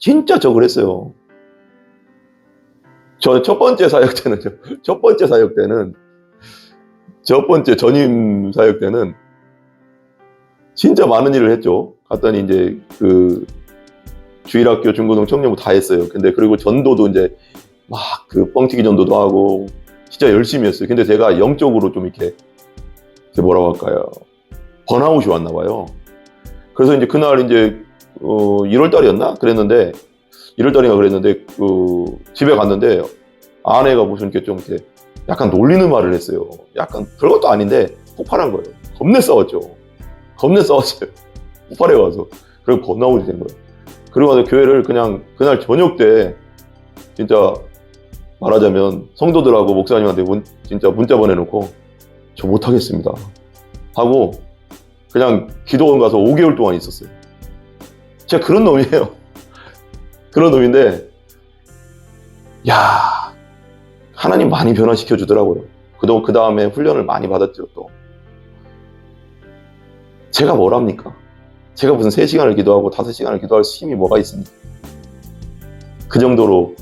진짜 저 그랬어요. 저 첫 번째 사역 때는, 첫 번째 전임 사역 때는 진짜 많은 일을 했죠. 갔더니 이제 그 주일학교, 중고등, 청년부 다 했어요. 근데 그리고 전도도 이제 막 그 뻥튀기 전도도 하고 진짜 열심히 했어요. 근데 제가 영적으로 좀 이렇게 뭐라고 할까요? 번아웃이 왔나 봐요. 그래서 이제 그날 이제 1월 달이었나? 그랬는데 1월 달인가 그랬는데 집에 갔는데 아내가 무슨 이렇게 좀 이렇게 약간 놀리는 말을 했어요. 약간 별것도 아닌데 폭발한 거예요. 겁내 싸웠죠. 겁내 싸웠어요. 폭발해 와서. 그리고 번아웃이 된 거예요. 그러고 나서 교회를 그냥 그날 저녁 때 진짜 말하자면 성도들하고 목사님한테 진짜 문자 보내놓고 저 못하겠습니다 하고 그냥 기도원 가서 5개월 동안 있었어요. 제가 그런 놈이에요. 그런 놈인데 야 하나님 많이 변화시켜 주더라고요. 그 다음에 훈련을 많이 받았죠. 또 제가 뭐랍니까? 제가 무슨 3시간을 기도하고 5시간을 기도할 힘이 뭐가 있습니까? 그 정도로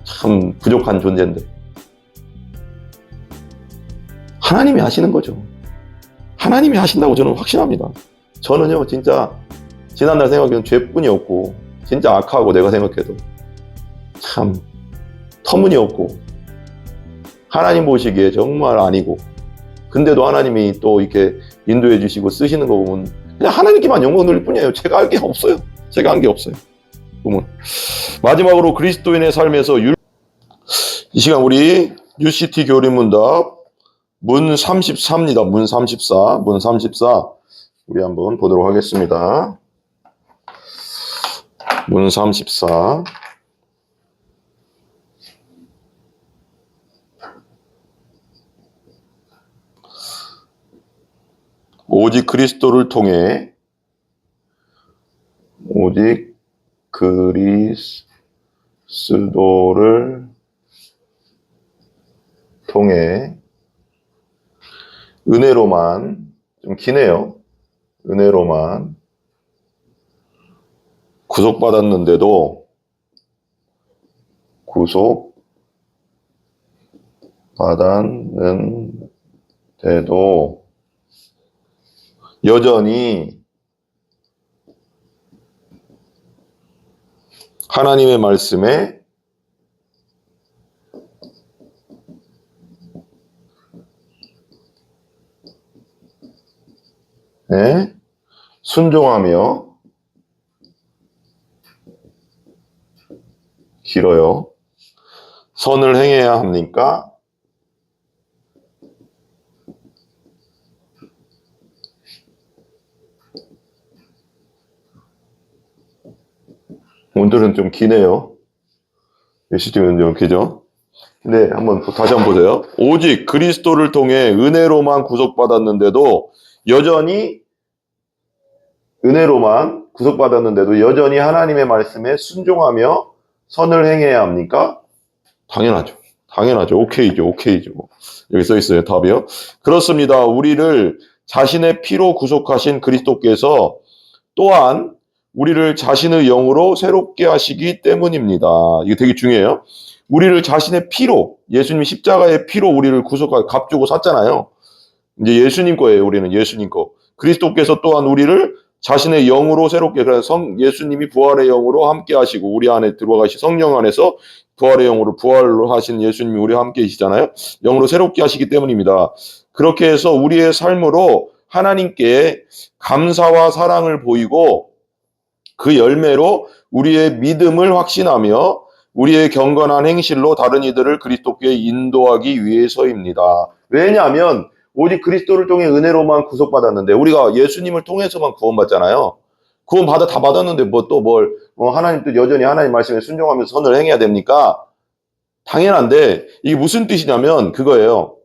참 부족한 존재인데 하나님이 하시는 거죠. 하나님이 하신다고 저는 확신합니다. 저는요 진짜 지난날 생각해도 죄뿐이었고 진짜 악하고 내가 생각해도 참 터무니없고 하나님 보시기에 정말 아니고 근데도 하나님이 또 이렇게 인도해 주시고 쓰시는 거 보면 그냥 하나님께만 영광 돌릴 뿐이에요. 제가 할 게 없어요. 제가 한 게 없어요. 보면 마지막으로 그리스도인의 삶에서 이 시간 우리 UCT 교리문답 문 34입니다. 문 34 우리 한번 보도록 하겠습니다. 문 34 오직 그리스도를 통해 은혜로만 좀 기네요. 은혜로만 구속받았는데도 여전히 하나님의 말씀에 순종하며 길어요. 선을 행해야 합니까? 오늘은 좀 기네요. 시점은 좀 기죠? 네, 다시 한번 보세요. 오직 그리스도를 통해 은혜로만 구속받았는데도 여전히 하나님의 말씀에 순종하며 선을 행해야 합니까? 당연하죠. 오케이죠. 여기 써 있어요. 답이요. 그렇습니다. 우리를 자신의 피로 구속하신 그리스도께서 또한 우리를 자신의 영으로 새롭게 하시기 때문입니다. 이게 되게 중요해요. 우리를 자신의 피로, 예수님이 십자가의 피로 우리를 값 주고 샀잖아요. 이제 예수님 거예요. 우리는 예수님 거. 그리스도께서 또한 우리를 자신의 영으로 새롭게, 그래서 예수님이 부활의 영으로 함께 하시고 우리 안에 들어가시 성령 안에서 부활의 영으로 부활로 하신 예수님이 우리와 함께 계시잖아요. 영으로 새롭게 하시기 때문입니다. 그렇게 해서 우리의 삶으로 하나님께 감사와 사랑을 보이고 그 열매로 우리의 믿음을 확신하며 우리의 경건한 행실로 다른 이들을 그리스도께 인도하기 위해서입니다. 왜냐하면 오직 그리스도를 통해 은혜로만 구속받았는데 우리가 예수님을 통해서만 구원받잖아요. 구원 다 받았는데 하나님 또 여전히 하나님 말씀에 순종하면서 선을 행해야 됩니까? 당연한데 이게 무슨 뜻이냐면 그거예요.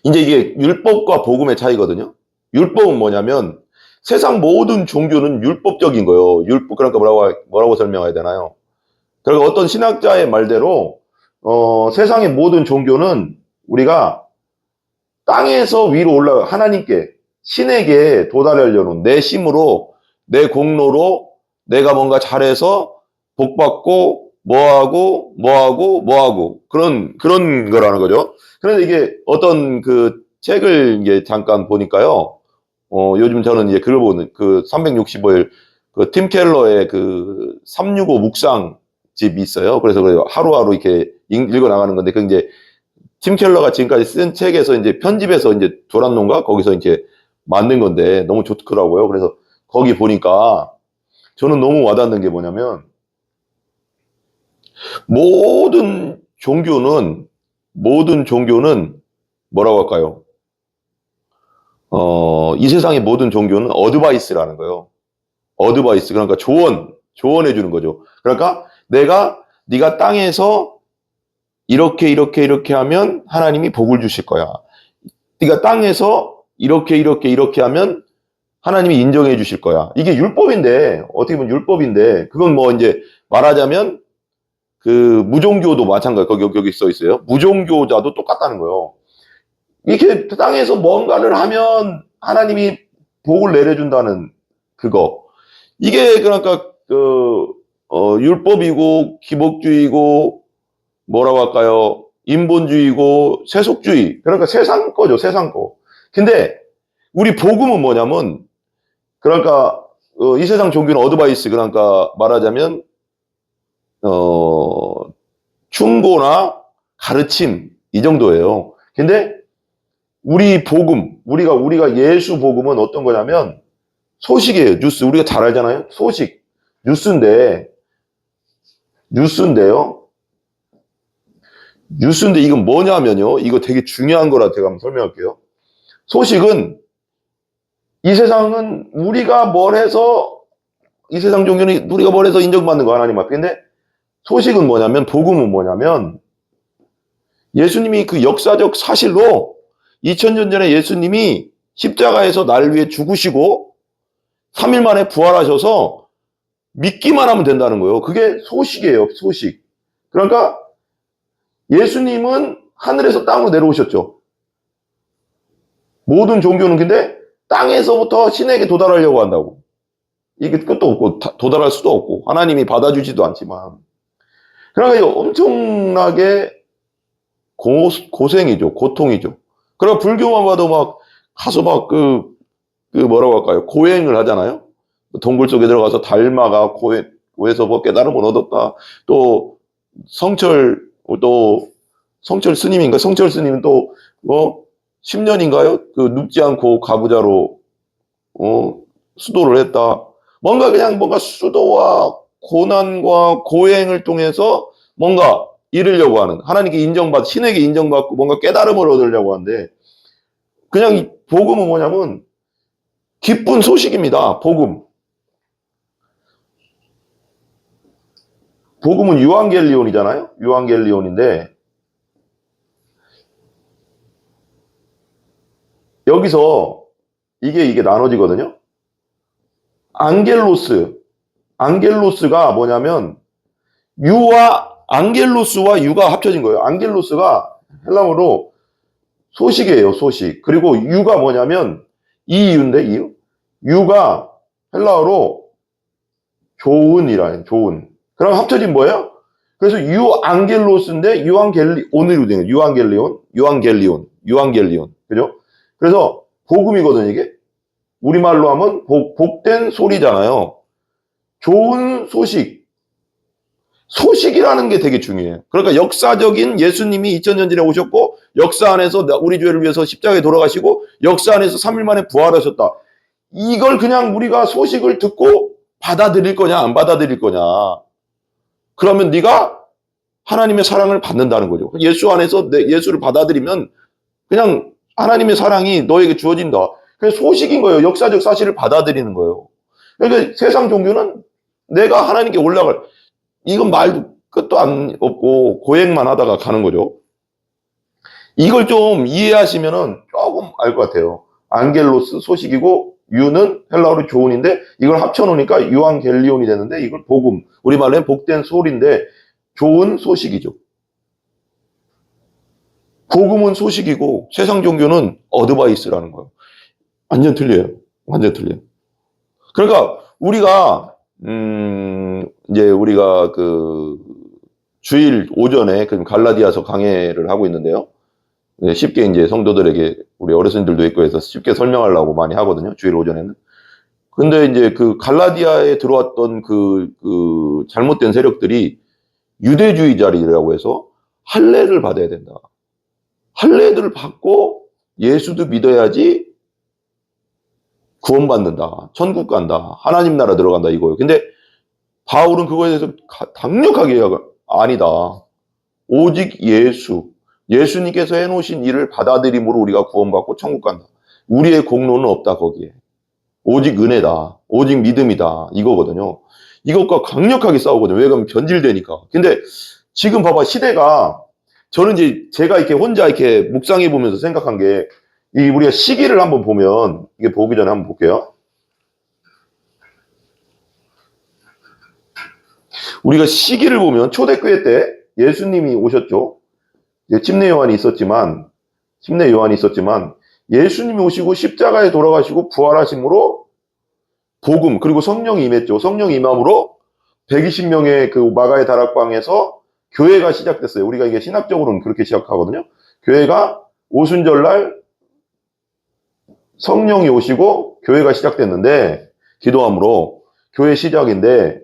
이제 이게 율법과 복음의 차이거든요. 율법은 뭐냐면 세상 모든 종교는 율법적인 거예요. 그러니까 뭐라고 설명해야 되나요? 그러니까 어떤 신학자의 말대로 세상의 모든 종교는 우리가 땅에서 위로 하나님께 신에게 도달하려는 내 힘으로 내 공로로 내가 뭔가 잘해서 복받고 뭐하고 그런 거라는 거죠. 그런데 이게 어떤 그 책을 이게 잠깐 보니까요. 요즘 저는 이제 글을 보는 그 365일 그 팀 켈러의 그 365 묵상집이 있어요. 그래서 하루하루 이렇게 읽어 나가는 건데 그 이제 팀 켈러가 지금까지 쓴 책에서 이제 편집해서 이제 두란노인가 거기서 이제 만든 건데 너무 좋더라고요. 그래서 거기 보니까 저는 너무 와닿는 게 뭐냐면 모든 종교는 뭐라고 할까요? 이 세상의 모든 종교는 어드바이스라는 거예요. 어드바이스 그러니까 조언해 주는 거죠. 그러니까 네가 땅에서 이렇게 하면 하나님이 복을 주실 거야. 네가 땅에서 이렇게 하면 하나님이 인정해 주실 거야. 이게 율법인데 어떻게 보면 율법인데 그건 뭐 이제 말하자면 그 무종교도 마찬가지. 거기 써 있어요. 무종교자도 똑같다는 거예요. 이렇게 땅에서 뭔가를 하면 하나님이 복을 내려준다는 그거. 이게 그러니까 율법이고 기복주의고 뭐라고 할까요? 인본주의고 세속주의. 그러니까 세상 거죠, 세상 거. 근데 우리 복음은 뭐냐면 그러니까 이 세상 종교는 어드바이스 그러니까 말하자면 충고나 가르침 이 정도예요. 근데 우리 복음, 우리가 예수 복음은 어떤 거냐면 소식이에요. 뉴스. 우리가 잘 알잖아요. 소식. 뉴스인데요. 뉴스인데 이건 뭐냐면요. 이거 되게 중요한 거라 제가 한번 설명할게요. 소식은 이 세상은 우리가 뭘 해서 이 세상 종교는 우리가 뭘 해서 인정받는 거 하나님 앞에. 근데 소식은 뭐냐면 복음은 뭐냐면 예수님이 그 역사적 사실로 2000년 전에 예수님이 십자가에서 나를 위해 죽으시고 3일 만에 부활하셔서 믿기만 하면 된다는 거예요. 그게 소식이에요. 소식. 그러니까 예수님은 하늘에서 땅으로 내려오셨죠. 모든 종교는 근데 땅에서부터 신에게 도달하려고 한다고. 이게 끝도 없고 도달할 수도 없고 하나님이 받아주지도 않지만 그러니까 엄청나게 고생이죠. 고통이죠. 그러니까 불교만 봐도 막 가서 막 그 뭐라고 할까요? 고행을 하잖아요. 동굴 속에 들어가서 달마가 고해서 뭐 깨달음을 얻었다. 또 성철 스님인가? 성철 스님은 또 10년인가요? 그 눕지 않고 가부자로 수도를 했다. 뭔가 수도와 고난과 고행을 통해서 뭔가 이루려고 하는 하나님께 신에게 인정받고 뭔가 깨달음을 얻으려고 하는데 그냥 이 복음은 뭐냐면 기쁜 소식입니다. 복음은 유앙겔리온이잖아요. 유앙겔리온인데 여기서 이게 나눠지거든요. 안겔로스가 뭐냐면 안겔로스와 유가 합쳐진 거예요. 안겔로스가 헬라어로 소식이에요, 소식. 그리고 유가 뭐냐면 이유인데 유가 헬라어로 좋은이라는 좋은. 그럼 합쳐진 뭐예요? 그래서 유앙겔로스인데 유앙겔리온으로 되는 거예요. 유앙겔리온. 그죠? 그래서 복음이거든요, 이게. 우리말로 하면 복된 소리잖아요. 좋은 소식이라는 게 되게 중요해요. 그러니까 역사적인 예수님이 2000년 전에 오셨고 역사 안에서 우리 죄를 위해서 십자가에 돌아가시고 역사 안에서 3일 만에 부활하셨다. 이걸 그냥 우리가 소식을 듣고 받아들일 거냐 안 받아들일 거냐. 그러면 네가 하나님의 사랑을 받는다는 거죠. 예수 안에서 예수를 받아들이면 그냥 하나님의 사랑이 너에게 주어진다. 그게 소식인 거예요. 역사적 사실을 받아들이는 거예요. 그러니까 세상 종교는 내가 하나님께 올라갈 이건 말도 끝도 없고 고행만 하다가 가는 거죠. 이걸 좀 이해하시면은 조금 알 것 같아요. 안겔로스 소식이고 유는 헬라어로 좋은인데 이걸 합쳐놓으니까 유앙겔리온이 되는데 이걸 복음 우리말로는 복된 소리인데 좋은 소식이죠. 복음은 소식이고 세상 종교는 어드바이스라는 거예요. 완전 틀려요. 그러니까 우리가 이제 우리가 그 주일 오전에 그 갈라디아서 강해를 하고 있는데요. 네, 쉽게 이제 성도들에게 우리 어르신들도 있고 해서 쉽게 설명하려고 많이 하거든요. 주일 오전에는. 근데 이제 그 갈라디아에 들어왔던 그 잘못된 세력들이 유대주의자리라고 해서 할례를 받아야 된다. 할례를 받고 예수도 믿어야지 구원받는다. 천국 간다. 하나님 나라 들어간다 이거예요. 근데 바울은 그거에 대해서 강력하게 아니다. 오직 예수님께서 해놓으신 일을 받아들임으로 우리가 구원받고 천국 간다. 우리의 공로는 없다 거기에. 오직 은혜다. 오직 믿음이다. 이거거든요. 이것과 강력하게 싸우거든요. 왜 그러면 변질되니까. 근데 지금 봐봐 시대가 저는 이제 제가 이렇게 혼자 이렇게 묵상해 보면서 생각한 게 이 우리가 시기를 한번 보면 이게 보기 전에 한번 볼게요. 우리가 시기를 보면 초대교회 때 예수님이 오셨죠. 침례 요한이 있었지만 예수님이 오시고 십자가에 돌아가시고 부활하심으로 복음 그리고 성령이 임했죠. 성령이 임함으로 120명의 그 마가의 다락방에서 교회가 시작됐어요. 우리가 이게 신학적으로는 그렇게 시작하거든요. 교회가 오순절날 성령이 오시고 교회가 시작됐는데 기도함으로 교회 시작인데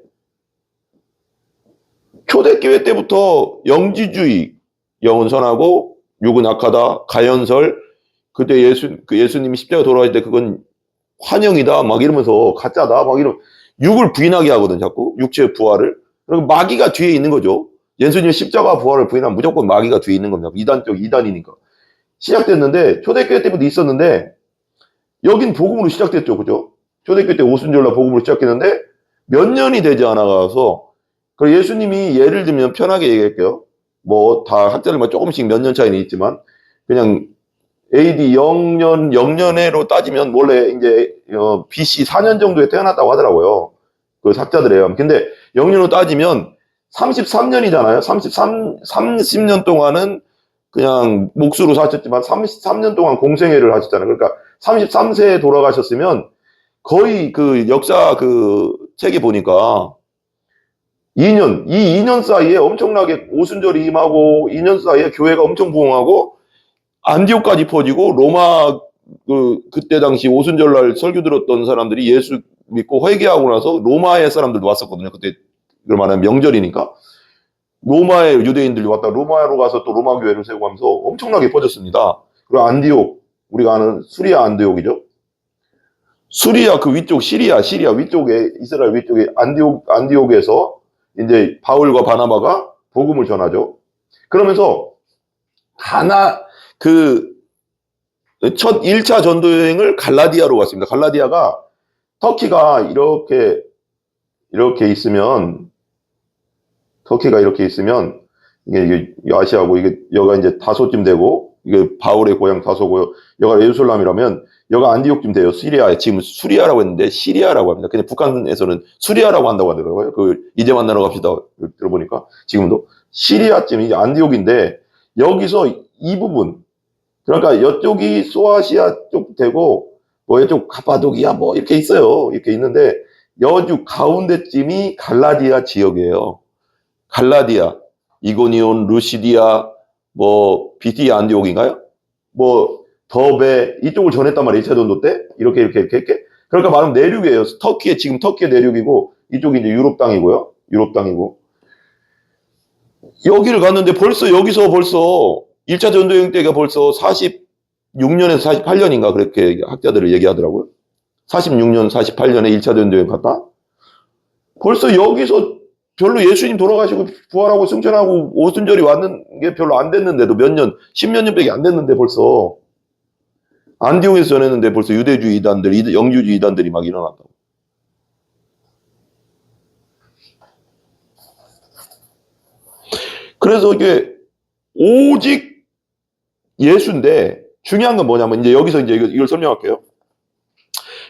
초대교회 때부터 영지주의, 영은 선하고 육은 악하다, 가연설, 그때 예수님이 십자가 돌아가실 때 그건 환영이다, 막 이러면서 가짜다, 막 이러면 육을 부인하게 하거든, 자꾸. 육체의 부활을. 그리고 마귀가 뒤에 있는 거죠. 예수님이 십자가 부활을 부인하면 무조건 마귀가 뒤에 있는 겁니다. 이단이니까. 시작됐는데, 초대교회 때부터 있었는데, 여긴 복음으로 시작됐죠, 그죠? 초대교회 때 오순절날 복음으로 시작했는데, 몇 년이 되지 않아가서, 그 예수님이 예를 들면 편하게 얘기할게요. 뭐 다 학자들만 조금씩 몇 년 차이는 있지만 그냥 AD 0년으로 따지면 원래 이제 BC 4년 정도에 태어났다고 하더라고요. 그 학자들이에요. 근데 0년으로 따지면 33년이잖아요. 30년 동안은 그냥 몫으로 사셨지만 33년 동안 공생애를 하셨잖아요. 그러니까 33세에 돌아가셨으면 거의 그 역사 그 책에 보니까 이 2년 사이에 엄청나게 오순절이 임하고 2년 사이에 교회가 엄청 부흥하고 안디옥까지 퍼지고 로마 그때 당시 오순절날 설교 들었던 사람들이 예수 믿고 회개하고 나서 로마의 사람들도 왔었거든요. 그때 그만한 명절이니까 로마의 유대인들이 왔다 로마로 가서 또 로마 교회를 세우고 하면서 엄청나게 퍼졌습니다. 그리고 안디옥 우리가 아는 수리아 안디옥이죠. 수리아 그 위쪽 시리아 위쪽에 이스라엘 위쪽에 안디옥에서 이제 바울과 바나바가 복음을 전하죠. 그러면서 첫 1차 전도 여행을 갈라디아로 갔습니다. 갈라디아가 터키가 이렇게 있으면 이게 아시아고 이게 여가 이제 다소쯤 되고 이게 바울의 고향 다소고요. 여가 예루살렘이라면 여가 안디옥쯤 돼요. 시리아에 지금 수리아라고 했는데 시리아라고 합니다. 그냥 북한에서는 수리아라고 한다고 하더라고요. 이제 만나러 갑시다. 들어보니까 지금도 시리아쯤 이제 안디옥인데 여기서 이 부분 그러니까 이쪽이 소아시아 쪽 되고 뭐 이쪽 가파도기아 뭐 이렇게 있어요. 이렇게 있는데 여주 가운데쯤이 갈라디아 지역이에요. 갈라디아, 이고니온, 루시디아, 뭐 비티 안디옥인가요? 뭐 더베 이쪽을 전했단 말이에요. 2차 전도 때 이렇게. 그러니까 말하면 내륙이에요. 지금 터키의 내륙이고 이쪽이 이제 유럽 땅이고 여기를 갔는데 여기서 벌써 1차 전도여행 때가 벌써 46년에서 48년인가 그렇게 학자들을 얘기하더라고요. 46년, 48년에 1차 전도여행 갔다. 벌써 여기서 별로 예수님 돌아가시고 부활하고 승천하고 오순절이 왔는 게 별로 안 됐는데도 십몇 년밖에 안 됐는데 벌써 안디옥에서 전했는데 벌써 유대주의 이단들, 영주주의 이단들이 막 일어났다고. 그래서 이게 오직 예수인데 중요한 건 뭐냐면 이제 여기서 이제 이걸 설명할게요.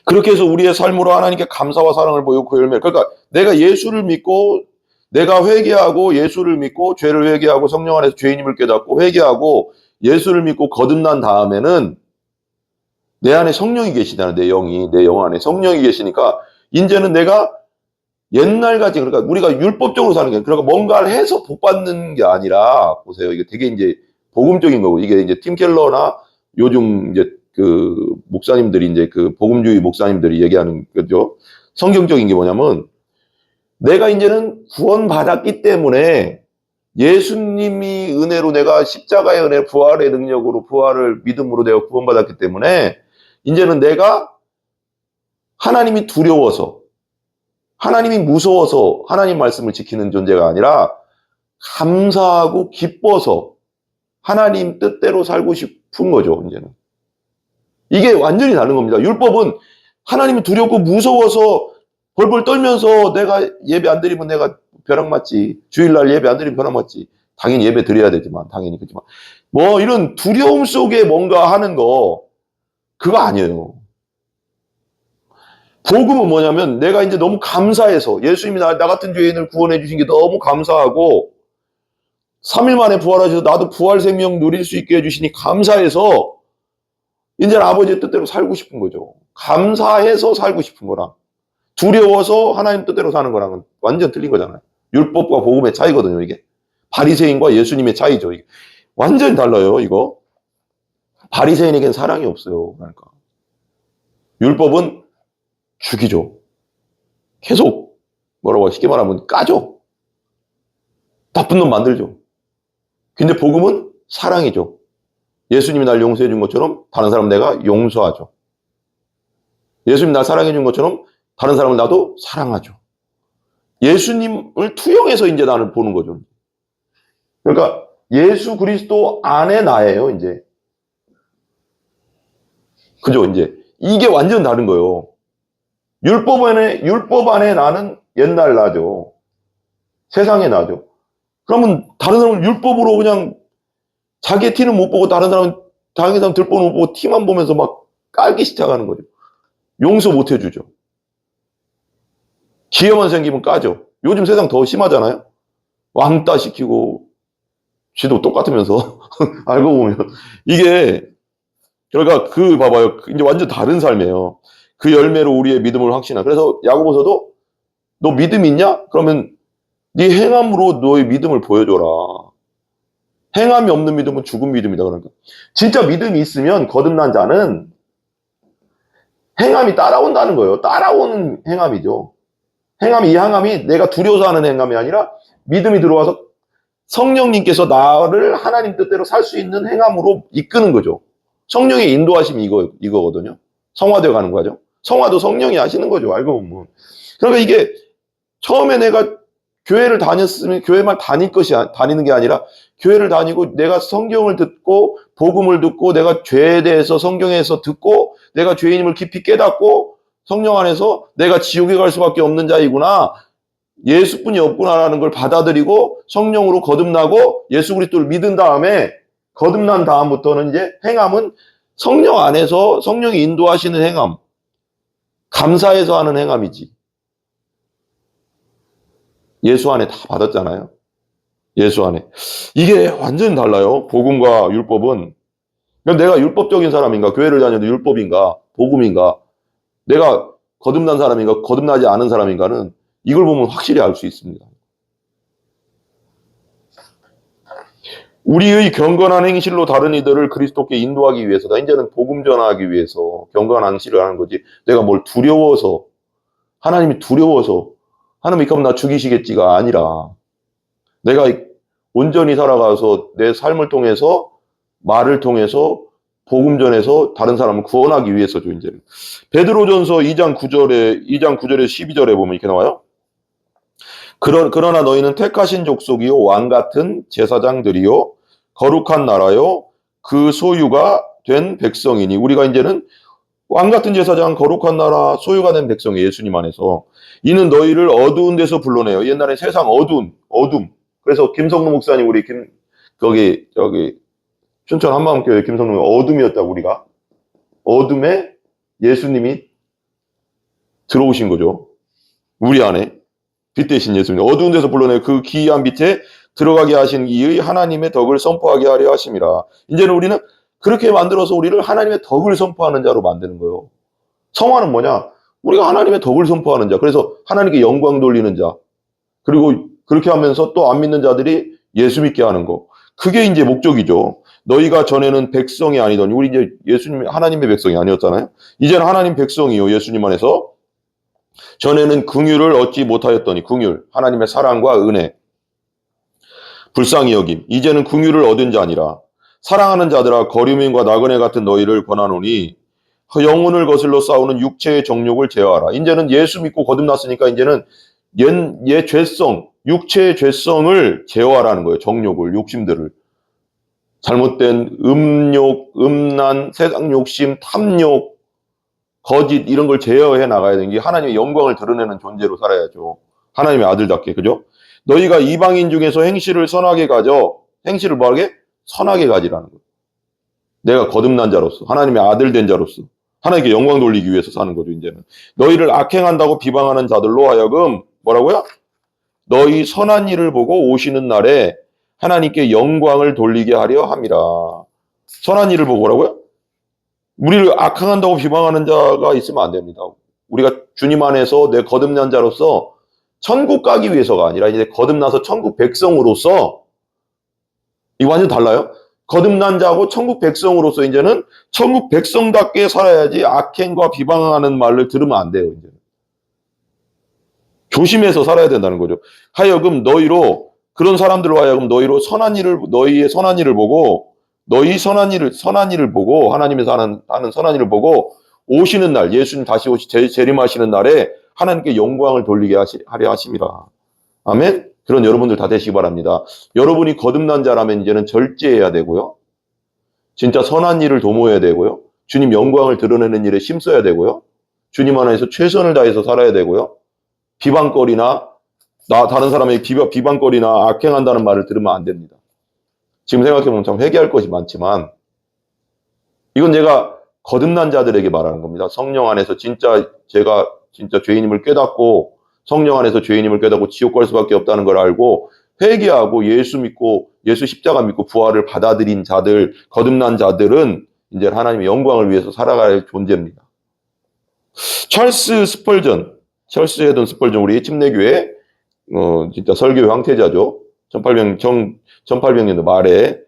그렇게 해서 우리의 삶으로 하나님께 감사와 사랑을 보이고 그 열매. 그러니까 내가 예수를 믿고 내가 회개하고 예수를 믿고 죄를 회개하고 성령 안에서 죄인임을 깨닫고 회개하고 예수를 믿고 거듭난 다음에는 내 안에 성령이 계시다는 내 영 안에 성령이 계시니까 이제는 내가 옛날같이, 그러니까 우리가 율법적으로 사는 게, 그러니까 뭔가를 해서 복 받는 게 아니라, 보세요. 이게 되게 이제 복음적인 거고, 이게 이제 팀 켈러나 요즘 이제 그 목사님들이 이제 그 복음주의 목사님들이 얘기하는 거죠. 성경적인 게 뭐냐면, 내가 이제는 구원받았기 때문에 예수님이 은혜로 내가 십자가의 은혜, 부활의 능력으로, 부활을 믿음으로 내가 구원받았기 때문에 이제는 내가 하나님이 두려워서, 하나님이 무서워서 하나님 말씀을 지키는 존재가 아니라 감사하고 기뻐서 하나님 뜻대로 살고 싶은 거죠, 이제는. 이게 완전히 다른 겁니다. 율법은 하나님이 두렵고 무서워서 벌벌 떨면서 내가 예배 안 드리면 내가 벼락 맞지. 주일날 예배 안 드리면 벼락 맞지. 당연히 예배 드려야 되지만, 당연히 그렇지만. 뭐 이런 두려움 속에 뭔가 하는 거, 그거 아니에요. 복음은 뭐냐면 내가 이제 너무 감사해서 예수님이 나 같은 죄인을 구원해 주신 게 너무 감사하고 3일 만에 부활하셔서 나도 부활 생명 누릴 수 있게 해주시니 감사해서 이제 아버지의 뜻대로 살고 싶은 거죠. 감사해서 살고 싶은 거랑 두려워서 하나님 뜻대로 사는 거랑은 완전 틀린 거잖아요. 율법과 복음의 차이거든요, 이게. 바리새인과 예수님의 차이죠, 이게. 완전히 달라요, 이거. 바리새인에겐 사랑이 없어요. 그러니까. 율법은 죽이죠. 계속 뭐라고 쉽게 말하면 까죠. 나쁜 놈 만들죠. 근데 복음은 사랑이죠. 예수님이 날 용서해 준 것처럼 다른 사람 내가 용서하죠. 예수님이 날 사랑해 준 것처럼 다른 사람을 나도 사랑하죠. 예수님을 투영해서 이제 나를 보는 거죠. 그러니까 예수 그리스도 안에 나예요, 이제. 그죠, 이제. 이게 완전 다른 거예요. 율법 안에 나는 옛날 나죠. 세상에 나죠. 그러면 다른 사람은 율법으로 그냥 자기의 티는 못 보고 다른 사람 들보는 못 보고 티만 보면서 막 깔기 시작하는 거죠. 용서 못 해주죠. 기회만 생기면 까죠. 요즘 세상 더 심하잖아요. 왕따 시키고 쥐도 똑같으면서 알고 보면 이게 그러니까 봐봐요. 이제 완전 다른 삶이에요. 그 열매로 우리의 믿음을 확신하. 그래서 야고보서도 너 믿음 있냐? 그러면 네 행함으로 너의 믿음을 보여줘라. 행함이 없는 믿음은 죽은 믿음이다. 그러니까 진짜 믿음이 있으면 거듭난 자는 행함이 따라온다는 거예요. 따라오는 행함이죠. 이 행함이 내가 두려워서 하는 행함이 아니라 믿음이 들어와서 성령님께서 나를 하나님 뜻대로 살 수 있는 행함으로 이끄는 거죠. 성령의 인도하심이 이거거든요. 성화되어 가는 거죠. 성화도 성령이 하시는 거죠. 알고 보면. 그러니까 이게 처음에 내가 교회를 다녔으면 교회만 다니는 게 아니라 교회를 다니고 내가 성경을 듣고 복음을 듣고 내가 죄에 대해서 성경에서 듣고 내가 죄인임을 깊이 깨닫고 성령 안에서 내가 지옥에 갈 수밖에 없는 자이구나. 예수뿐이 없구나라는 걸 받아들이고 성령으로 거듭나고 예수 그리스도를 믿은 다음에 거듭난 다음부터는 이제 행함은 성령 안에서 성령이 인도하시는 행함. 감사해서 하는 행함이지. 예수 안에 다 받았잖아요. 예수 안에. 이게 완전히 달라요. 복음과 율법은. 내가 율법적인 사람인가, 교회를 다녀도 율법인가, 복음인가, 내가 거듭난 사람인가, 거듭나지 않은 사람인가는 이걸 보면 확실히 알 수 있습니다. 우리의 경건한 행실로 다른 이들을 그리스도께 인도하기 위해서다. 이제는 복음 전하기 위해서 경건한 행실을 하는 거지. 내가 뭘 두려워서, 하나님이 두려워서, 하나님이 그럼 나 죽이시겠지가 아니라 내가 온전히 살아가서 내 삶을 통해서 말을 통해서 복음 전해서 다른 사람을 구원하기 위해서죠. 이제 베드로전서 2장 9절에 12절에 보면 이렇게 나와요. 그러나 너희는 택하신 족속이요 왕 같은 제사장들이요 거룩한 나라요 그 소유가 된 백성이니. 우리가 이제는 왕 같은 제사장, 거룩한 나라, 소유가 된 백성이 예수님 안에서. 이는 너희를 어두운 데서 불러내요. 옛날에 세상 어둠. 그래서 김성로 목사님 우리 저기 춘천 한마음교회 김성로 어둠이었다. 우리가 어둠에 예수님이 들어오신 거죠. 우리 안에 빛 대신 예수님. 어두운 데서 불러내요. 그 기이한 빛에 들어가게 하신 이의 하나님의 덕을 선포하게 하려 하심이라. 이제는 우리는 그렇게 만들어서 우리를 하나님의 덕을 선포하는 자로 만드는 거예요. 성화는 뭐냐? 우리가 하나님의 덕을 선포하는 자, 그래서 하나님께 영광 돌리는 자, 그리고 그렇게 하면서 또 안 믿는 자들이 예수 믿게 하는 거. 그게 이제 목적이죠. 너희가 전에는 백성이 아니더니, 우리 이제 예수님, 하나님의 백성이 아니었잖아요. 이제는 하나님 백성이요, 예수님 안에서. 전에는 긍휼을 얻지 못하였더니, 긍휼, 하나님의 사랑과 은혜, 불쌍히 여김. 이제는 긍휼을 얻은 자니라. 사랑하는 자들아, 거류민과 나그네 같은 너희를 권하노니 영혼을 거슬러 싸우는 육체의 정욕을 제어하라. 이제는 예수 믿고 거듭났으니까 이제는 옛 죄성, 육체의 죄성을 제어하라는 거예요. 정욕을, 욕심들을. 잘못된 음욕, 음란, 세상 욕심, 탐욕, 거짓 이런 걸 제어해 나가야 되는 게 하나님의 영광을 드러내는 존재로 살아야죠. 하나님의 아들답게, 그죠? 너희가 이방인 중에서 행실을 선하게 가져, 행실을 뭐하게? 선하게 가지라는 거예요. 내가 거듭난 자로서, 하나님의 아들 된 자로서 하나님께 영광 돌리기 위해서 사는 거죠. 이제는 너희를 악행한다고 비방하는 자들로 하여금 뭐라고요? 너희 선한 일을 보고 오시는 날에 하나님께 영광을 돌리게 하려 함이라. 선한 일을 보고 뭐라고요? 우리를 악행한다고 비방하는 자가 있으면 안 됩니다. 우리가 주님 안에서 내 거듭난 자로서 천국 가기 위해서가 아니라 이제 거듭나서 천국 백성으로서, 이거 완전 달라요. 거듭난 자하고 천국 백성으로서 이제는 천국 백성답게 살아야지 악행과 비방하는 말을 들으면 안 돼요. 이제 조심해서 살아야 된다는 거죠. 하여금 너희로, 그런 사람들로 하여금 너희로 선한 일을, 너희의 선한 일을 보고, 너희 선한 일을 보고, 하나님에서 하는 선한 일을 보고 오시는 날, 예수님 다시 재림하시는 날에 하나님께 영광을 돌리게 하려 하심이라. 아멘. 그런 여러분들 다 되시기 바랍니다. 여러분이 거듭난 자라면 이제는 절제해야 되고요. 진짜 선한 일을 도모해야 되고요. 주님 영광을 드러내는 일에 힘써야 되고요. 주님 안에서 최선을 다해서 살아야 되고요. 비방거리나 다른 사람에게 비방거리나 악행한다는 말을 들으면 안 됩니다. 지금 생각해보면 참 회개할 것이 많지만 이건 제가 거듭난 자들에게 말하는 겁니다. 성령 안에서 제가 진짜 죄인임을 깨닫고, 성령 안에서 죄인임을 깨닫고 지옥 갈 수밖에 없다는 걸 알고 회개하고 예수 믿고 예수 십자가 믿고 부활을 받아들인 자들, 거듭난 자들은 이제 하나님의 영광을 위해서 살아갈 존재입니다. 찰스 헤든 스펄전, 우리 침례교회 진짜 설교 황태자죠. 1800년도 말에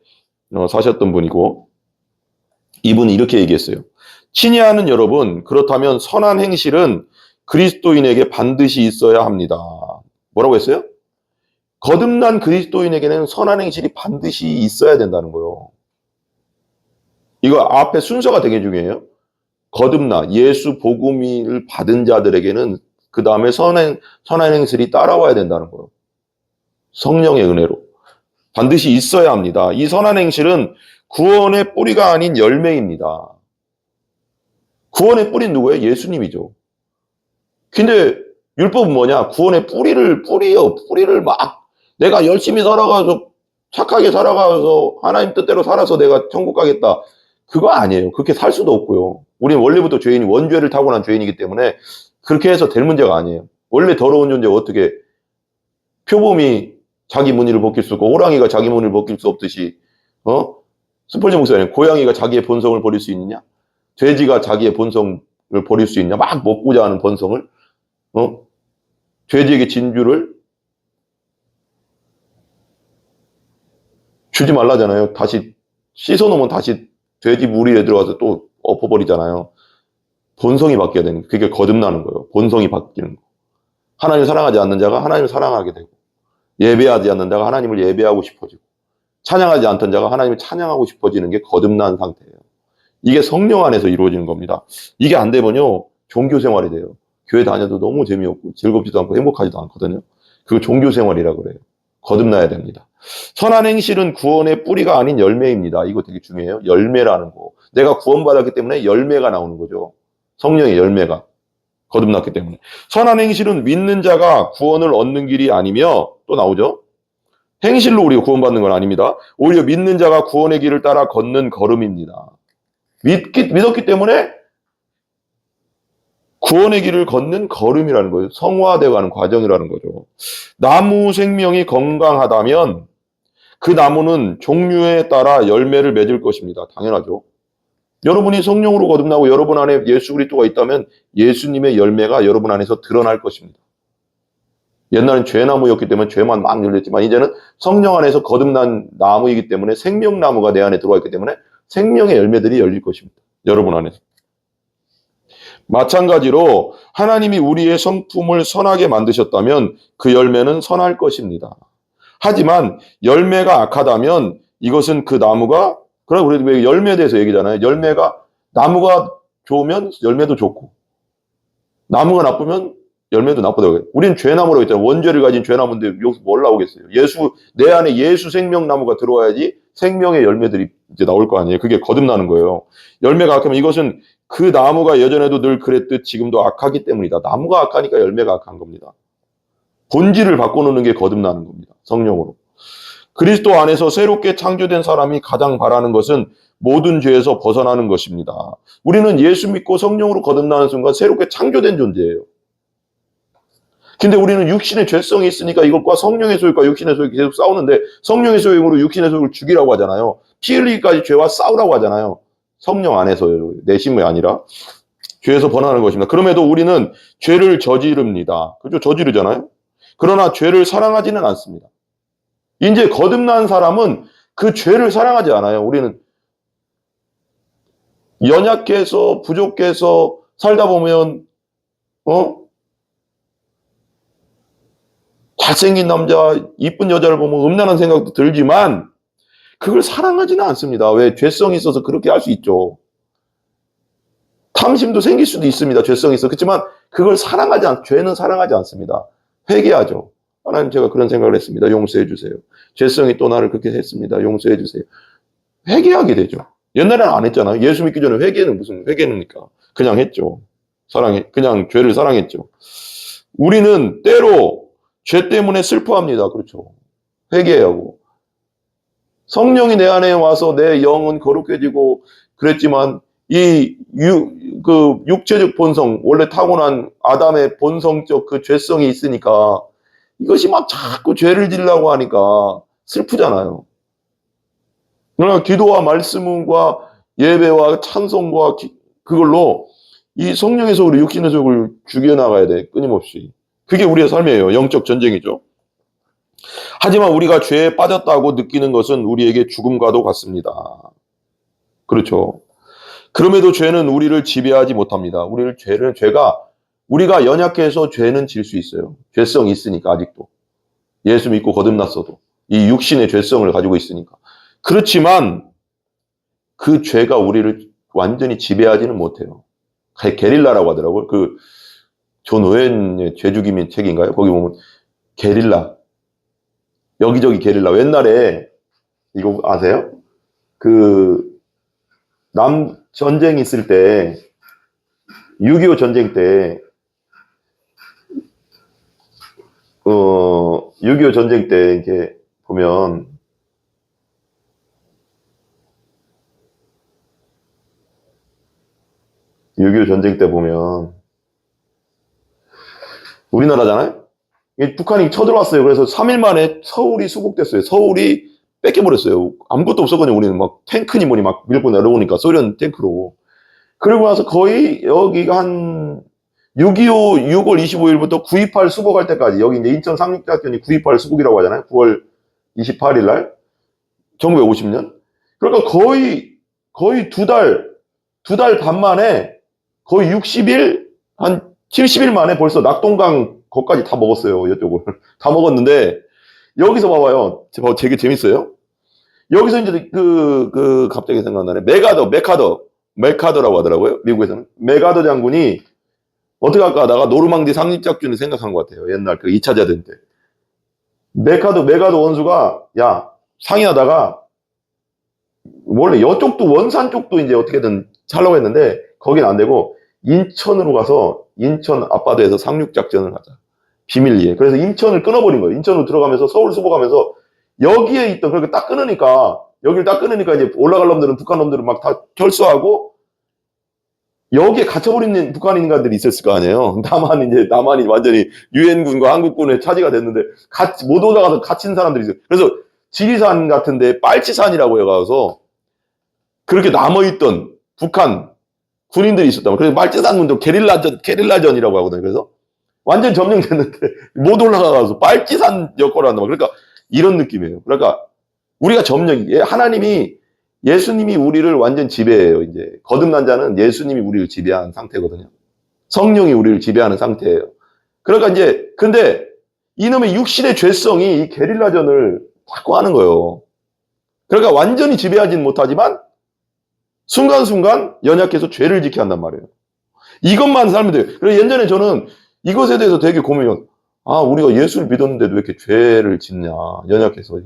사셨던 분이고, 이분이 이렇게 얘기했어요. 친애하는 여러분, 그렇다면 선한 행실은 그리스도인에게 반드시 있어야 합니다. 뭐라고 했어요? 거듭난 그리스도인에게는 선한 행실이 반드시 있어야 된다는 거예요. 이거 앞에 순서가 되게 중요해요. 거듭나 예수 복음을 받은 자들에게는 그 다음에 선한 행실이 따라와야 된다는 거예요. 성령의 은혜로 반드시 있어야 합니다. 이 선한 행실은 구원의 뿌리가 아닌 열매입니다. 구원의 뿌리는 누구예요? 예수님이죠. 근데 율법은 뭐냐? 구원의 뿌리를 막 내가 열심히 살아가서 착하게 살아가서 하나님 뜻대로 살아서 내가 천국 가겠다. 그거 아니에요. 그렇게 살 수도 없고요. 우리는 원래부터 원죄를 타고난 죄인이기 때문에 그렇게 해서 될 문제가 아니에요. 원래 더러운 존재가 어떻게, 표범이 자기 무늬를 벗길 수 없고 호랑이가 자기 무늬를 벗길 수 없듯이, 스펄전 목사님, 고양이가 자기의 본성을 버릴 수 있느냐? 돼지가 자기의 본성을 버릴 수 있냐? 막 먹고자 하는 본성을, 돼지에게 진주를 주지 말라잖아요. 다시 씻어놓으면 다시 돼지 무리에 들어가서 또 엎어버리잖아요. 본성이 바뀌어야 되는 거예요. 그게 거듭나는 거예요. 본성이 바뀌는 거. 하나님을 사랑하지 않는 자가 하나님을 사랑하게 되고, 예배하지 않는 자가 하나님을 예배하고 싶어지고, 찬양하지 않던 자가 하나님을 찬양하고 싶어지는 게 거듭난 상태예요. 이게 성령 안에서 이루어지는 겁니다. 이게 안 되면요, 종교 생활이 돼요. 교회 다녀도 너무 재미없고 즐겁지도 않고 행복하지도 않거든요. 그거 종교 생활이라고 그래요. 거듭나야 됩니다. 선한 행실은 구원의 뿌리가 아닌 열매입니다. 이거 되게 중요해요. 열매라는 거. 내가 구원받았기 때문에 열매가 나오는 거죠. 성령의 열매가. 거듭났기 때문에. 선한 행실은 믿는 자가 구원을 얻는 길이 아니며, 또 나오죠. 행실로 우리가 구원받는 건 아닙니다. 오히려 믿는 자가 구원의 길을 따라 걷는 걸음입니다. 믿었기 때문에 구원의 길을 걷는 걸음이라는 거예요. 성화되어가는 과정이라는 거죠. 나무 생명이 건강하다면 그 나무는 종류에 따라 열매를 맺을 것입니다. 당연하죠. 여러분이 성령으로 거듭나고 여러분 안에 예수 그리스도가 있다면 예수님의 열매가 여러분 안에서 드러날 것입니다. 옛날엔 죄나무였기 때문에 죄만 막 열렸지만 이제는 성령 안에서 거듭난 나무이기 때문에 생명나무가 내 안에 들어와 있기 때문에 생명의 열매들이 열릴 것입니다. 여러분 안에서. 마찬가지로 하나님이 우리의 성품을 선하게 만드셨다면 그 열매는 선할 것입니다. 하지만 열매가 악하다면 이것은 그 나무가, 그럼 우리 왜 열매에 대해서 얘기잖아요. 나무가 좋으면 열매도 좋고 나무가 나쁘면 열매도 나쁘다고 해요. 우리는 죄나무라고 했잖아요. 원죄를 가진 죄나무인데 여기서 뭘 나오겠어요. 내 안에 예수 생명나무가 들어와야지 생명의 열매들이 이제 나올 거 아니에요. 그게 거듭나는 거예요. 열매가 악하면 이것은 그 나무가 예전에도 늘 그랬듯 지금도 악하기 때문이다. 나무가 악하니까 열매가 악한 겁니다. 본질을 바꿔놓는 게 거듭나는 겁니다. 성령으로. 그리스도 안에서 새롭게 창조된 사람이 가장 바라는 것은 모든 죄에서 벗어나는 것입니다. 우리는 예수 믿고 성령으로 거듭나는 순간 새롭게 창조된 존재예요. 근데 우리는 육신의 죄성이 있으니까 이것과 성령의 소욕과 육신의 소욕이 계속 싸우는데 성령의 소욕으로 육신의 소욕을 죽이라고 하잖아요. 피 흘리기까지 죄와 싸우라고 하잖아요. 성령 안에서요. 내심이 아니라. 죄에서 벗어나는 것입니다. 그럼에도 우리는 죄를 저지릅니다. 그죠? 저지르잖아요. 그러나 죄를 사랑하지는 않습니다. 이제 거듭난 사람은 그 죄를 사랑하지 않아요. 우리는 연약해서 부족해서 살다 보면 잘생긴 남자, 이쁜 여자를 보면 음란한 생각도 들지만 그걸 사랑하지는 않습니다. 왜? 죄성이 있어서 그렇게 할 수 있죠. 탐심도 생길 수도 있습니다. 죄성이 있어. 그렇지만 그걸 죄는 사랑하지 않습니다. 회개하죠. 하나님, 제가 그런 생각을 했습니다. 용서해 주세요. 죄성이 또 나를 그렇게 했습니다. 용서해 주세요. 회개하게 되죠. 옛날에는 안 했잖아요. 예수 믿기 전에 회개는 무슨 회개입니까? 그냥 했죠. 그냥 죄를 사랑했죠. 우리는 때로 죄 때문에 슬퍼합니다. 그렇죠. 회개하고. 성령이 내 안에 와서 내 영은 거룩해지고 그랬지만 육체적 본성, 원래 타고난 아담의 본성적 그 죄성이 있으니까 이것이 막 자꾸 죄를 지으려고 하니까 슬프잖아요. 그러나 기도와 말씀과 예배와 찬송과 그걸로 이 성령의 속으로 육신의 속을 죽여나가야 돼. 끊임없이. 그게 우리의 삶이에요. 영적 전쟁이죠. 하지만 우리가 죄에 빠졌다고 느끼는 것은 우리에게 죽음과도 같습니다. 그렇죠. 그럼에도 죄는 우리를 지배하지 못합니다. 우리가 연약해서 죄는 질 수 있어요. 죄성이 있으니까 아직도. 예수 믿고 거듭났어도. 이 육신의 죄성을 가지고 있으니까. 그렇지만 그 죄가 우리를 완전히 지배하지는 못해요. 게릴라라고 하더라고요. 존 오웬의 죄죽임의 책인가요? 거기 보면 게릴라. 여기저기 게릴라. 옛날에 이거 아세요? 전쟁 있을 때 6.25 전쟁 때 6.25 전쟁 때 이렇게 보면 우리나라잖아요? 북한이 쳐들어왔어요. 그래서 3일 만에 서울이 수복됐어요. 서울이 뺏겨버렸어요. 아무것도 없었거든요. 우리는 막 탱크니 뭐니 막 밀고 내려오니까 소련 탱크로. 그리고 나서 거의 여기가 한 6.25 6월 25일부터 9.28 수복할 때까지 여기 이제 인천 상륙작전이 9.28 수복이라고 하잖아요. 9월 28일 날 1950년. 그러니까 거의 두 달 반 만에 거의 60일 한 70일 만에 벌써 낙동강 거기까지 다 먹었어요. 이쪽을 다 먹었는데 여기서 봐봐요. 되게 재밌어요. 여기서 이제 갑자기 생각나네. 메카더라고 하더라고요. 미국에서는. 메가더 장군이 어떻게 할까 하다가 노르망디 상륙작전을 생각한 것 같아요. 옛날 2차 대전 때. 메가더 원수가, 야, 상의하다가, 원래 이쪽도 원산 쪽도 이제 어떻게든 살려고 했는데, 거긴 안 되고, 인천으로 가서, 인천 앞바다에서 상륙작전을 하자. 비밀리에. 그래서 인천을 끊어버린 거예요. 인천으로 들어가면서 서울 수복하면서, 여기에 있던, 그렇게 딱 끊으니까, 여기를 딱 끊으니까 이제 올라갈 놈들은, 북한 놈들은 막 다 철수하고, 여기에 갇혀버린 북한 인간들이 있었을 거 아니에요. 남한이 완전히 유엔군과 한국군의 차지가 됐는데, 못 올라가서 갇힌 사람들이 있어요. 그래서 지리산 같은데, 빨치산이라고 해가서, 그렇게 남아있던, 북한 군인들이 있었다면, 그래서 빨치산 문도 게릴라전이라고 하거든요. 그래서 완전 점령됐는데 못 올라가서 빨치산 역할을 한다. 그러니까 이런 느낌이에요. 그러니까 우리가 하나님이, 예수님이 우리를 완전 지배해요. 이제 거듭난 자는 예수님이 우리를 지배한 상태거든요. 성령이 우리를 지배하는 상태예요. 그러니까 이제 근데 이놈의 육신의 죄성이 이 게릴라전을 자꾸 하는 거예요. 그러니까 완전히 지배하지는 못하지만 순간순간 연약해서 죄를 지게 한단 말이에요. 이것만 살면 돼요. 그래서 예전에 저는 이것에 대해서 되게 고민해요. 아, 우리가 예수를 믿었는데도 왜 이렇게 죄를 짓냐. 연약해서.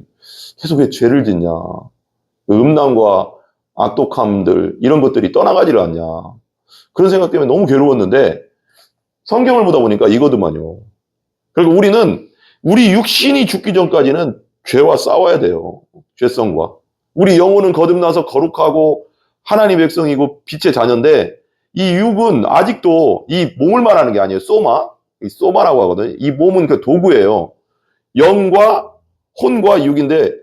계속 왜 죄를 짓냐. 음란과 악독함들, 이런 것들이 떠나가지를 않냐. 그런 생각 때문에 너무 괴로웠는데 성경을 보다 보니까 이거더만요. 그리고 우리는 우리 육신이 죽기 전까지는 죄와 싸워야 돼요. 죄성과. 우리 영혼은 거듭나서 거룩하고 하나님의 백성이고 빛의 자녀인데 이 육은 아직도 이 몸을 말하는 게 아니에요. 소마라고 하거든요. 이 몸은 그 도구예요. 영과 혼과 육인데,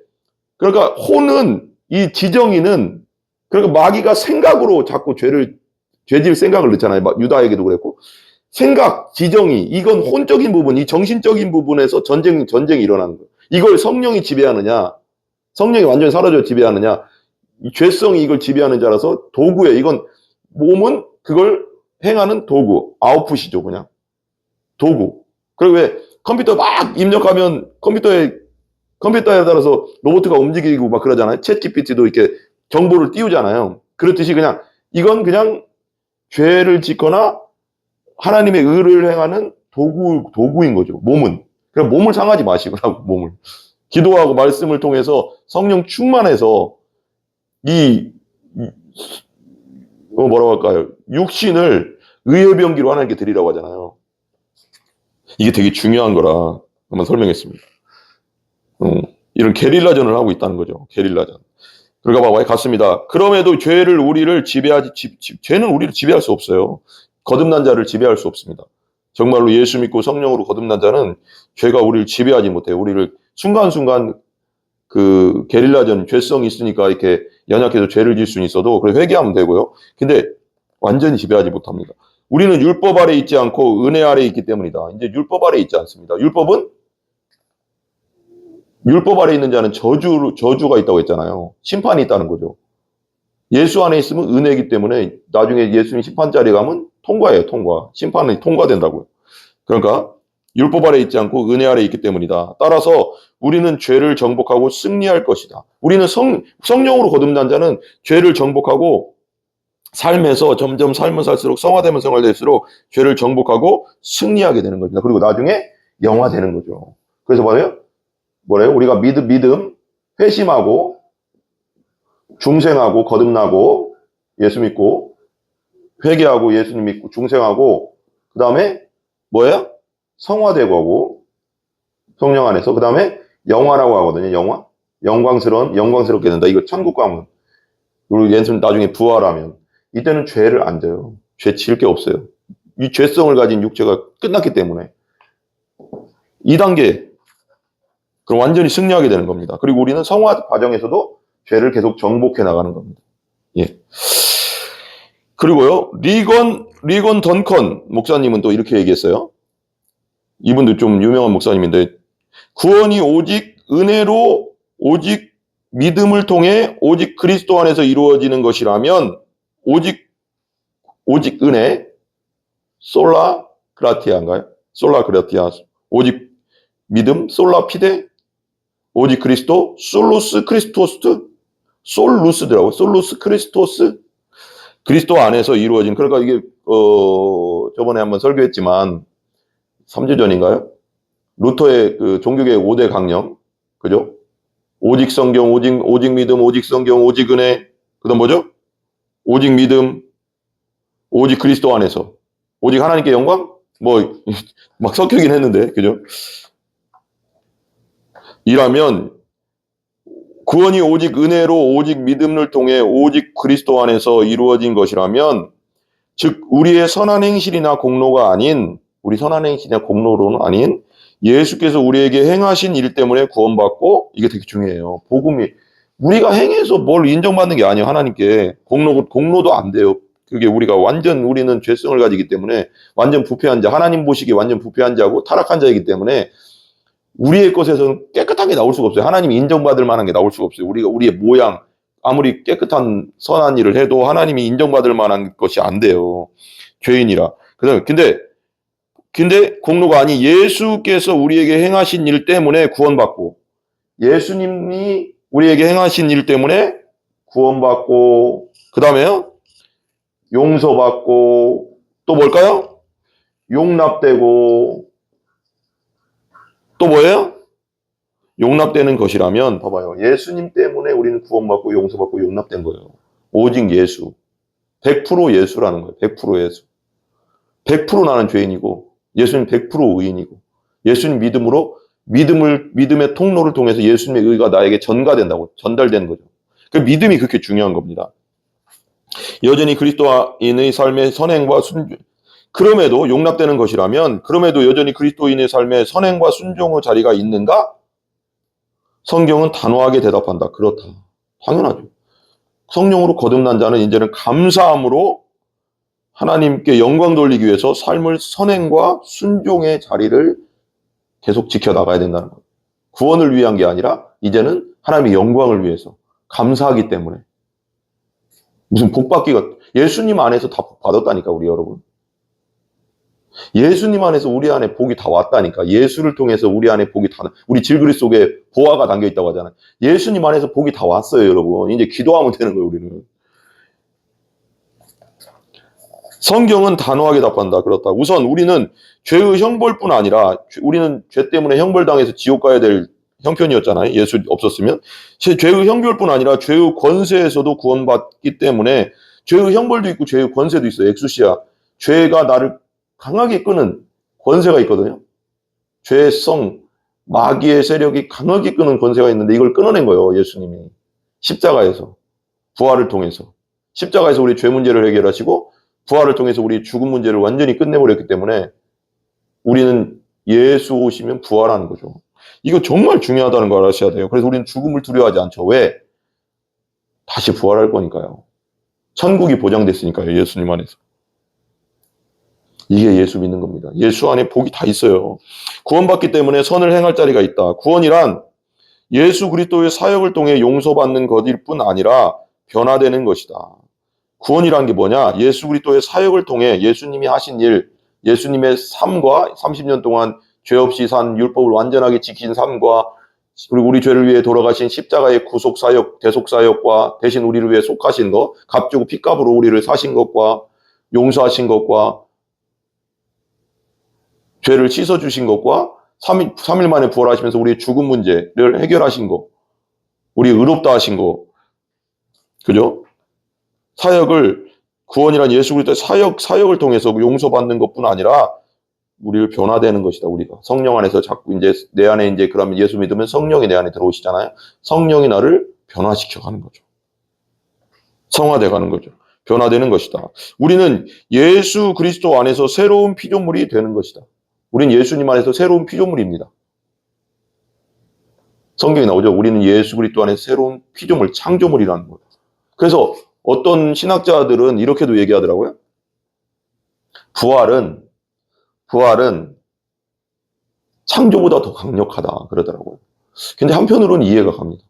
그러니까 혼은, 이 지정이는, 그러니까 마귀가 생각으로 자꾸 죄질 생각을 넣잖아요. 유다에게도 그랬고. 생각, 지정이, 이건 혼적인 부분, 이 정신적인 부분에서 전쟁이 일어나는 거예요. 이걸 성령이 지배하느냐, 성령이 완전히 사라져 지배하느냐, 이 죄성이 이걸 지배하는 자라서 도구예요. 이건 몸은 그걸 행하는 도구, 아웃풋이죠, 그냥. 도구. 그리고 왜 컴퓨터 막 입력하면 컴퓨터에 따라서 로봇가 움직이고 막 그러잖아요. 챗 GPT도 이렇게 정보를 띄우잖아요. 그렇듯이 그냥 이건 그냥 죄를 짓거나 하나님의 의를 행하는 도구인 거죠. 몸은. 그래서 몸을 상하지 마시고라고, 몸을. 기도하고 말씀을 통해서 성령 충만해서 뭐라고 할까요? 육신을 의의 병기로 하나님께 드리라고 하잖아요. 이게 되게 중요한 거라 한번 설명했습니다. 이런 게릴라전을 하고 있다는 거죠. 게릴라전. 그러니까 봐봐요. 같습니다. 그럼에도 죄는 우리를 지배할 수 없어요. 거듭난 자를 지배할 수 없습니다. 정말로 예수 믿고 성령으로 거듭난 자는 죄가 우리를 지배하지 못해요. 우리를 순간순간 그 게릴라전, 죄성이 있으니까 이렇게 연약해서 죄를 질 수는 있어도 그래 회개하면 되고요. 근데 완전히 지배하지 못합니다. 우리는 율법 아래 있지 않고 은혜 아래 있기 때문이다. 이제 율법 아래 있지 않습니다. 율법 아래 있는 자는 저주가 있다고 했잖아요. 심판이 있다는 거죠. 예수 안에 있으면 은혜이기 때문에 나중에 예수님 심판 자리에 가면 통과예요, 통과. 심판이 통과된다고요. 그러니까 율법 아래 있지 않고 은혜 아래 있기 때문이다. 따라서 우리는 죄를 정복하고 승리할 것이다. 우리는 성령으로 거듭난 자는 죄를 정복하고 삶에서 점점 삶을 살수록 성화되면 성화될수록 죄를 정복하고 승리하게 되는 겁니다. 그리고 나중에 영화되는 거죠. 그래서 뭐래요? 우리가 믿음, 회심하고 중생하고 거듭나고 예수 믿고 회개하고 예수님 믿고 중생하고 그 다음에 뭐예요? 성화되고 하고 성령 안에서 그 다음에 영화라고 하거든요. 영화? 영광스럽게 된다. 이거 천국 가면 그리고 예수님 나중에 부활하면 이때는 죄를 안 져요. 죄 지을 게 없어요. 이 죄성을 가진 육체가 끝났기 때문에 2단계 그럼 완전히 승리하게 되는 겁니다. 그리고 우리는 성화 과정에서도 죄를 계속 정복해 나가는 겁니다. 예. 그리고요, 리건 던컨 목사님은 또 이렇게 얘기했어요. 이분도 좀 유명한 목사님인데, 구원이 오직 은혜로, 오직 믿음을 통해, 오직 그리스도 안에서 이루어지는 것이라면, 오직 은혜, 솔라 그라티아인가요? 솔라 그라티아, 오직 믿음, 솔라 피데, 오직 그리스도, 솔루스 크리스토스, 그리스도 안에서 이루어진, 그러니까 이게, 저번에 한번 설교했지만, 3주 전인가요? 루터의 그 종교개혁 5대 강령, 그죠? 오직 성경, 오직 믿음, 오직 성경, 오직 은혜, 그 다음 뭐죠? 오직 믿음, 오직 그리스도 안에서, 오직 하나님께 영광? 막 섞이긴 했는데, 그죠? 이라면, 구원이 오직 은혜로 오직 믿음을 통해 오직 그리스도 안에서 이루어진 것이라면 즉 우리의 선한 행실이나 공로가 아닌 우리 선한 행실이나 공로로는 아닌 예수께서 우리에게 행하신 일 때문에 구원받고 이게 되게 중요해요. 복음이 우리가 행해서 뭘 인정받는 게 아니에요. 하나님께 공로도 안 돼요. 그게 우리는 죄성을 가지기 때문에 완전 부패한 자, 하나님 보시기에 완전 부패한 자고 타락한 자이기 때문에 우리의 것에서는 깨끗한 게 나올 수가 없어요. 하나님이 인정받을 만한 게 나올 수가 없어요. 우리의 모양, 아무리 깨끗한 선한 일을 해도 하나님이 인정받을 만한 것이 안 돼요. 죄인이라. 근데 공로가 아니 예수께서 우리에게 행하신 일 때문에 구원받고, 예수님이 우리에게 행하신 일 때문에 구원받고, 그 다음에요 용서받고, 또 뭘까요? 용납되고, 또 뭐예요? 용납되는 것이라면, 봐봐요. 예수님 때문에 우리는 구원받고 용서받고 용납된 거예요. 오직 예수. 100% 예수라는 거예요. 100% 예수. 100% 나는 죄인이고, 예수님 100% 의인이고, 예수님 믿음의 통로를 통해서 예수님의 의가 나에게 전달되는 거죠. 그 믿음이 그렇게 중요한 겁니다. 여전히 그리스도인의 삶의 선행과 그럼에도 용납되는 것이라면, 그럼에도 여전히 그리스도인의 삶의 선행과 순종의 자리가 있는가? 성경은 단호하게 대답한다. 그렇다. 당연하죠. 성령으로 거듭난 자는 이제는 감사함으로 하나님께 영광 돌리기 위해서 삶을 선행과 순종의 자리를 계속 지켜나가야 된다는 거예요. 구원을 위한 게 아니라 이제는 하나님의 영광을 위해서 감사하기 때문에. 무슨 예수님 안에서 다 받았다니까, 우리 여러분. 예수님 안에서 우리 안에 복이 다 왔다니까. 예수를 통해서 우리 안에 복이 우리 질그릇 속에 보화가 담겨 있다고 하잖아요. 예수님 안에서 복이 다 왔어요, 여러분. 이제 기도하면 되는 거예요, 우리는. 성경은 단호하게 답한다. 그렇다. 우선 우리는 죄의 형벌뿐 아니라, 우리는 죄 때문에 형벌당해서 지옥 가야 될 형편이었잖아요. 예수 없었으면. 죄의 형벌뿐 아니라 죄의 권세에서도 구원받기 때문에 죄의 형벌도 있고 죄의 권세도 있어요. 엑수시아. 죄가 나를 강하게 끄는 권세가 있거든요. 죄성, 마귀의 세력이 강하게 끄는 권세가 있는데 이걸 끊어낸 거예요. 예수님이. 십자가에서. 부활을 통해서. 십자가에서 우리 죄 문제를 해결하시고 부활을 통해서 우리 죽음 문제를 완전히 끝내버렸기 때문에 우리는 예수 오시면 부활하는 거죠. 이거 정말 중요하다는 걸 아셔야 돼요. 그래서 우리는 죽음을 두려워하지 않죠. 왜? 다시 부활할 거니까요. 천국이 보장됐으니까요. 예수님 안에서. 이게 예수 믿는 겁니다. 예수 안에 복이 다 있어요. 구원받기 때문에 선을 행할 자리가 있다. 구원이란 예수 그리스도의 사역을 통해 용서받는 것일 뿐 아니라 변화되는 것이다. 구원이란 게 뭐냐? 예수 그리스도의 사역을 통해 예수님이 하신 일, 예수님의 삶과 30년 동안 죄 없이 산 율법을 완전하게 지킨 삶과 그리고 우리 죄를 위해 돌아가신 십자가의 구속 사역, 대속 사역과 대신 우리를 위해 속하신 것, 값주고 핏값으로 우리를 사신 것과 용서하신 것과 죄를 씻어주신 것과 3일 만에 부활하시면서 우리의 죽음 문제를 해결하신 것, 우리 의롭다 하신 것, 그죠? 구원이란 예수 그리스도의 사역을 통해서 용서받는 것뿐 아니라 우리를 변화되는 것이다, 우리가. 성령 안에서 자꾸 이제 내 안에 이제 그러면 예수 믿으면 성령이 내 안에 들어오시잖아요. 성령이 나를 변화시켜 가는 거죠. 성화돼 가는 거죠. 변화되는 것이다. 우리는 예수 그리스도 안에서 새로운 피조물이 되는 것이다. 우린 예수님 안에서 새로운 피조물입니다. 성경이 나오죠. 우리는 예수 그리스도 안에서 새로운 피조물, 창조물이라는 거예요. 그래서 어떤 신학자들은 이렇게도 얘기하더라고요. 부활은 창조보다 더 강력하다 그러더라고요. 근데 한편으로는 이해가 갑니다.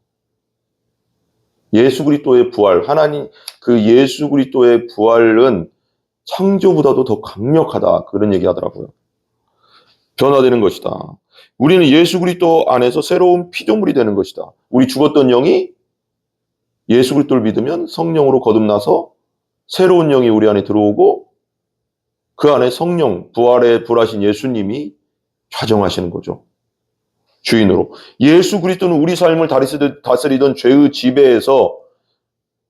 예수 그리스도의 부활, 예수 그리스도의 부활은 창조보다도 더 강력하다 그런 얘기하더라고요. 변화되는 것이다. 우리는 예수 그리스도 안에서 새로운 피조물이 되는 것이다. 우리 죽었던 영이 예수 그리스도를 믿으면 성령으로 거듭나서 새로운 영이 우리 안에 들어오고 그 안에 성령, 부활에 불하신 예수님이 좌정하시는 거죠. 주인으로. 예수 그리스도는 우리 삶을 다스리던 죄의 지배에서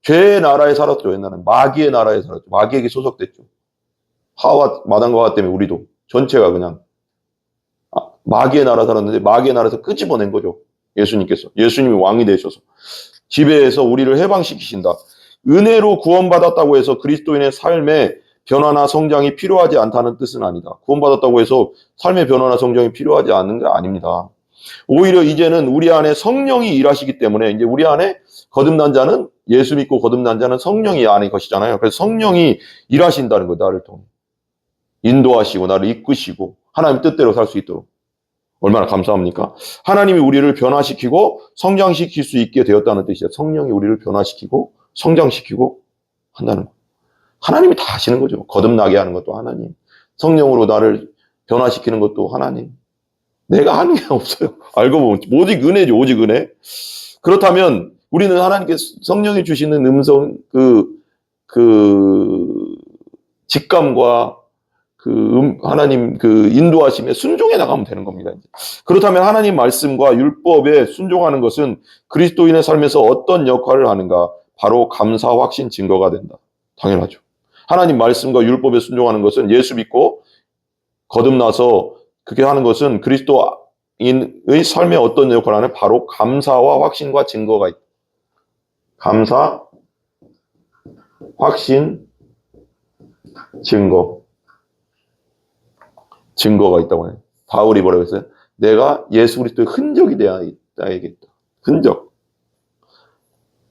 죄의 나라에 살았죠. 옛날에는 마귀의 나라에 살았죠. 마귀에게 소속됐죠. 하와 마당과 때문에 우리도 전체가 그냥 마귀의 나라 살았는데 마귀의 나라에서 끄집어낸 거죠. 예수님께서. 예수님이 왕이 되셔서. 지배해서 우리를 해방시키신다. 은혜로 구원받았다고 해서 그리스도인의 삶에 변화나 성장이 필요하지 않다는 뜻은 아니다. 구원받았다고 해서 삶의 변화나 성장이 필요하지 않는 게 아닙니다. 오히려 이제는 우리 안에 성령이 일하시기 때문에 이제 우리 안에 거듭난 자는 예수 믿고 거듭난 자는 성령이 안에 것이잖아요. 그래서 성령이 일하신다는 거예요. 나를 통해. 인도하시고 나를 이끄시고 하나님 뜻대로 살 수 있도록. 얼마나 감사합니까? 하나님이 우리를 변화시키고 성장시킬 수 있게 되었다는 뜻이에요. 성령이 우리를 변화시키고 성장시키고 한다는 거예요. 하나님이 다 하시는 거죠. 거듭나게 하는 것도 하나님. 성령으로 나를 변화시키는 것도 하나님. 내가 하는 게 없어요. 알고 보면 오직 은혜죠. 오직 은혜. 그렇다면 우리는 하나님께 성령이 주시는 음성 직감과 하나님 인도하심에 순종해 나가면 되는 겁니다. 이제. 그렇다면 하나님 말씀과 율법에 순종하는 것은 그리스도인의 삶에서 어떤 역할을 하는가? 바로 감사, 확신, 증거가 된다. 당연하죠. 하나님 말씀과 율법에 순종하는 것은 예수 믿고 거듭나서 그렇게 하는 것은 그리스도인의 삶에 어떤 역할을 하는? 바로 감사와 확신과 증거가 있다. 감사, 확신, 증거. 증거가 있다고 해요. 바울이 뭐라고 했어요? 내가 예수 그리스도의 흔적이 되어야겠다. 흔적.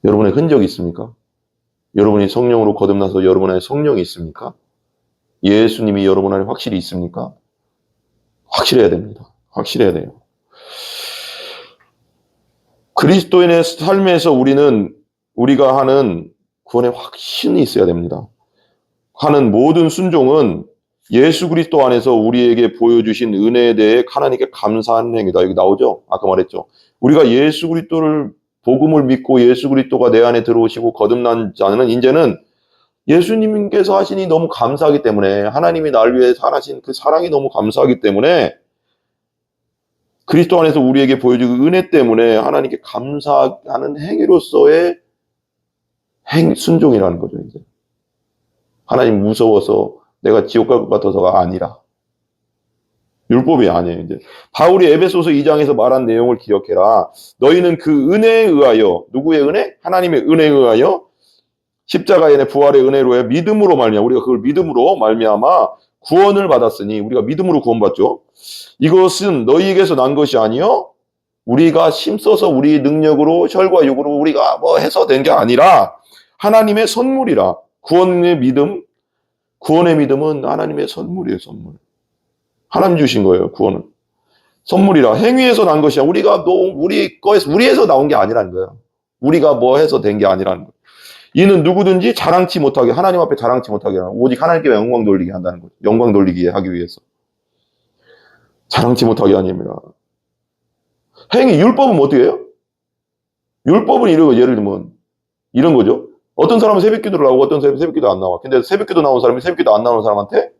여러분의 흔적이 있습니까? 여러분이 성령으로 거듭나서 여러분 안에 성령이 있습니까? 예수님이 여러분 안에 확실히 있습니까? 확실해야 됩니다. 확실해야 돼요. 그리스도인의 삶에서 우리가 하는 구원의 확신이 있어야 됩니다. 하는 모든 순종은 예수 그리스도 안에서 우리에게 보여주신 은혜에 대해 하나님께 감사하는 행위다. 여기 나오죠? 아까 말했죠. 우리가 예수 그리스도를 복음을 믿고 예수 그리스도가 내 안에 들어오시고 거듭난 자는 이제는 예수님께서 하시니 너무 감사하기 때문에 하나님이 날 위해 살아신 그 사랑이 너무 감사하기 때문에 그리스도 안에서 우리에게 보여준 은혜 때문에 하나님께 감사하는 행위로서의 순종이라는 거죠. 이제 하나님 무서워서 내가 지옥 갈 것 같아서가 아니라 율법이 아니에요. 이제 바울이 에베소서 2장에서 말한 내용을 기억해라. 너희는 그 은혜에 의하여 누구의 은혜? 하나님의 은혜에 의하여 십자가의 부활의 은혜로의 믿음으로 말미암아 우리가 그걸 믿음으로 말미암아 구원을 받았으니 우리가 믿음으로 구원받죠. 이것은 너희에게서 난 것이 아니요 우리가 힘써서 우리 능력으로 혈과 육으로 우리가 뭐 해서 된 게 아니라 하나님의 선물이라. 구원의 믿음은 하나님의 선물이에요. 선물. 하나님 주신 거예요. 구원은. 선물이라. 행위에서 난 것이야. 우리에서 나온 게 아니라는 거예요. 우리가 뭐 해서 된 게 아니라는 거예요. 이는 누구든지 자랑치 못하게 하나님 앞에 자랑치 못하게 하는 오직 하나님께 영광 돌리게 한다는 거죠. 영광 돌리게 하기 위해서. 자랑치 못하게 아닙니다. 율법은 뭐 어떻게 해요? 율법은 예를 들면 이런 거죠. 어떤 사람은 새벽기도를 나오고 어떤 사람은 새벽기도 안 나와. 근데 새벽기도 나온 사람이 새벽기도 안 나오는 사람한테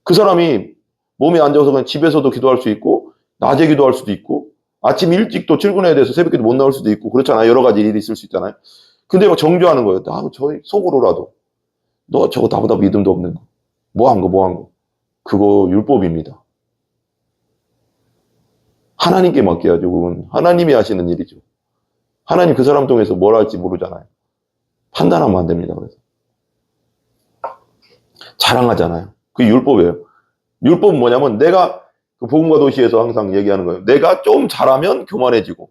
그 사람이 몸에 앉아서 그냥 집에서도 기도할 수 있고 낮에 기도할 수도 있고 아침 일찍 또 출근해야 돼서 새벽기도 못 나올 수도 있고 그렇잖아요. 여러 가지 일이 있을 수 있잖아요. 근데 막 정죄하는 거예요. 저희 속으로라도 너 저거 나보다 믿음도 없는 거. 뭐 한 거. 그거 율법입니다. 하나님께 맡겨야죠. 그건 하나님이 하시는 일이죠. 하나님 그 사람 통해서 뭘 할지 모르잖아요. 판단하면 안 됩니다. 그래서 자랑하잖아요. 그게 율법이에요. 율법은 뭐냐면 내가 그 복음과 도시에서 항상 얘기하는 거예요. 내가 좀 잘하면 교만해지고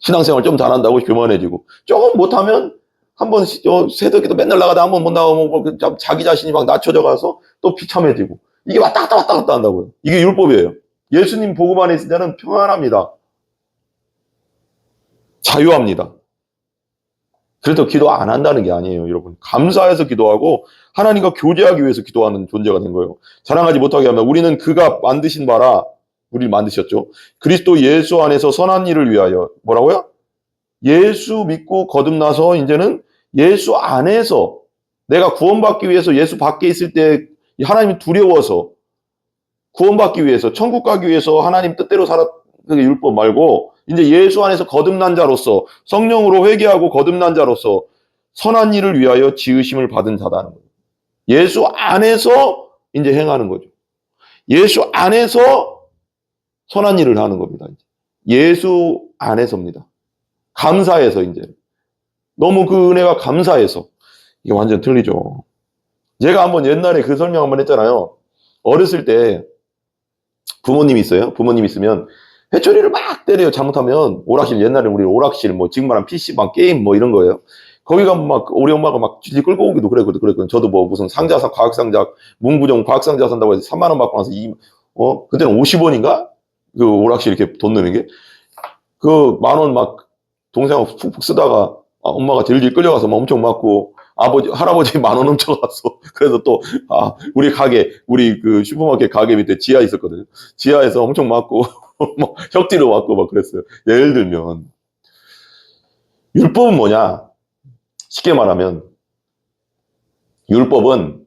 신앙생활 좀 잘한다고 교만해지고 조금 못하면 한번 새벽기도 맨날 나가다 한번 못 나오면 자기 자신이 막 낮춰져 가서 또 비참해지고 이게 왔다 갔다 한다고요. 이게 율법이에요. 예수님 복음 안에 있을 때는 평안합니다. 자유합니다. 그래서 기도 안 한다는 게 아니에요, 여러분. 감사해서 기도하고 하나님과 교제하기 위해서 기도하는 존재가 된 거예요. 자랑하지 못하게 하면 우리는 그가 만드신 바라 우리를 만드셨죠. 그리스도 예수 안에서 선한 일을 위하여 뭐라고요? 예수 믿고 거듭나서 이제는 예수 안에서 내가 구원받기 위해서 예수 밖에 있을 때 하나님이 두려워서 구원받기 위해서 천국 가기 위해서 하나님 뜻대로 그게 율법 말고 이제 예수 안에서 거듭난 자로서 성령으로 회개하고 거듭난 자로서 선한 일을 위하여 지으심을 받은 자다는 거예요. 예수 안에서 이제 행하는 거죠. 예수 안에서 선한 일을 하는 겁니다. 예수 안에서입니다. 감사해서 이제 너무 그 은혜가 감사해서 이게 완전 틀리죠. 제가 한번 옛날에 그 설명 한번 했잖아요. 어렸을 때 부모님이 있어요. 부모님 있으면 회초리를 막 때려요. 잘못하면 오락실, 옛날에 우리 오락실 뭐 지금 말하면 PC방 게임 뭐 이런 거예요. 거기 가면 막 우리 엄마가 막 질질 끌고 오기도 그랬거든. 저도 뭐 무슨 상자 사 과학상자 문구점 과학상자 산다고 해서 3만 원 받고 나서 그때는 50원인가 그 오락실 이렇게 돈 넣는 게 그 만 원 막 동생하고 푹푹 쓰다가 엄마가 질질 끌려가서 막 엄청 맞고 할아버지 만 원 훔쳐갔어. 그래서 또 우리 가게 우리 그 슈퍼마켓 가게 밑에 지하 있었거든요. 지하에서 엄청 맞고 뭐 혁띠로 맞고 막 그랬어요. 예를 들면 율법은 뭐냐? 쉽게 말하면 율법은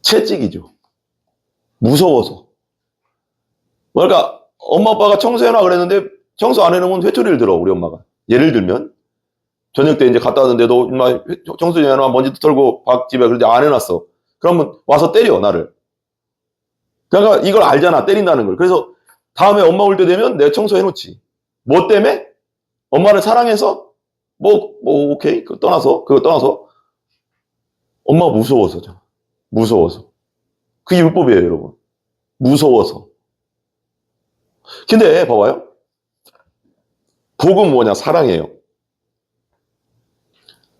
채찍이죠. 무서워서. 그러니까 엄마 아빠가 청소해놔 그랬는데 청소 안 해놓으면 회초리를 들어 우리 엄마가. 예를 들면 저녁 때 이제 갔다 왔는데 너 인마 청소 좀 해놔 먼지도 털고 밥 집에 그런데 안 해놨어. 그러면 와서 때려 나를. 그러니까 이걸 알잖아 때린다는 걸. 그래서 다음에 엄마 올 때 되면 내가 청소해놓지. 뭐 때문에? 엄마를 사랑해서 오케이 그거 떠나서 엄마가 무서워서잖아. 무서워서. 그게 율법이에요 여러분. 무서워서. 근데 봐봐요. 복은 뭐냐? 사랑이에요.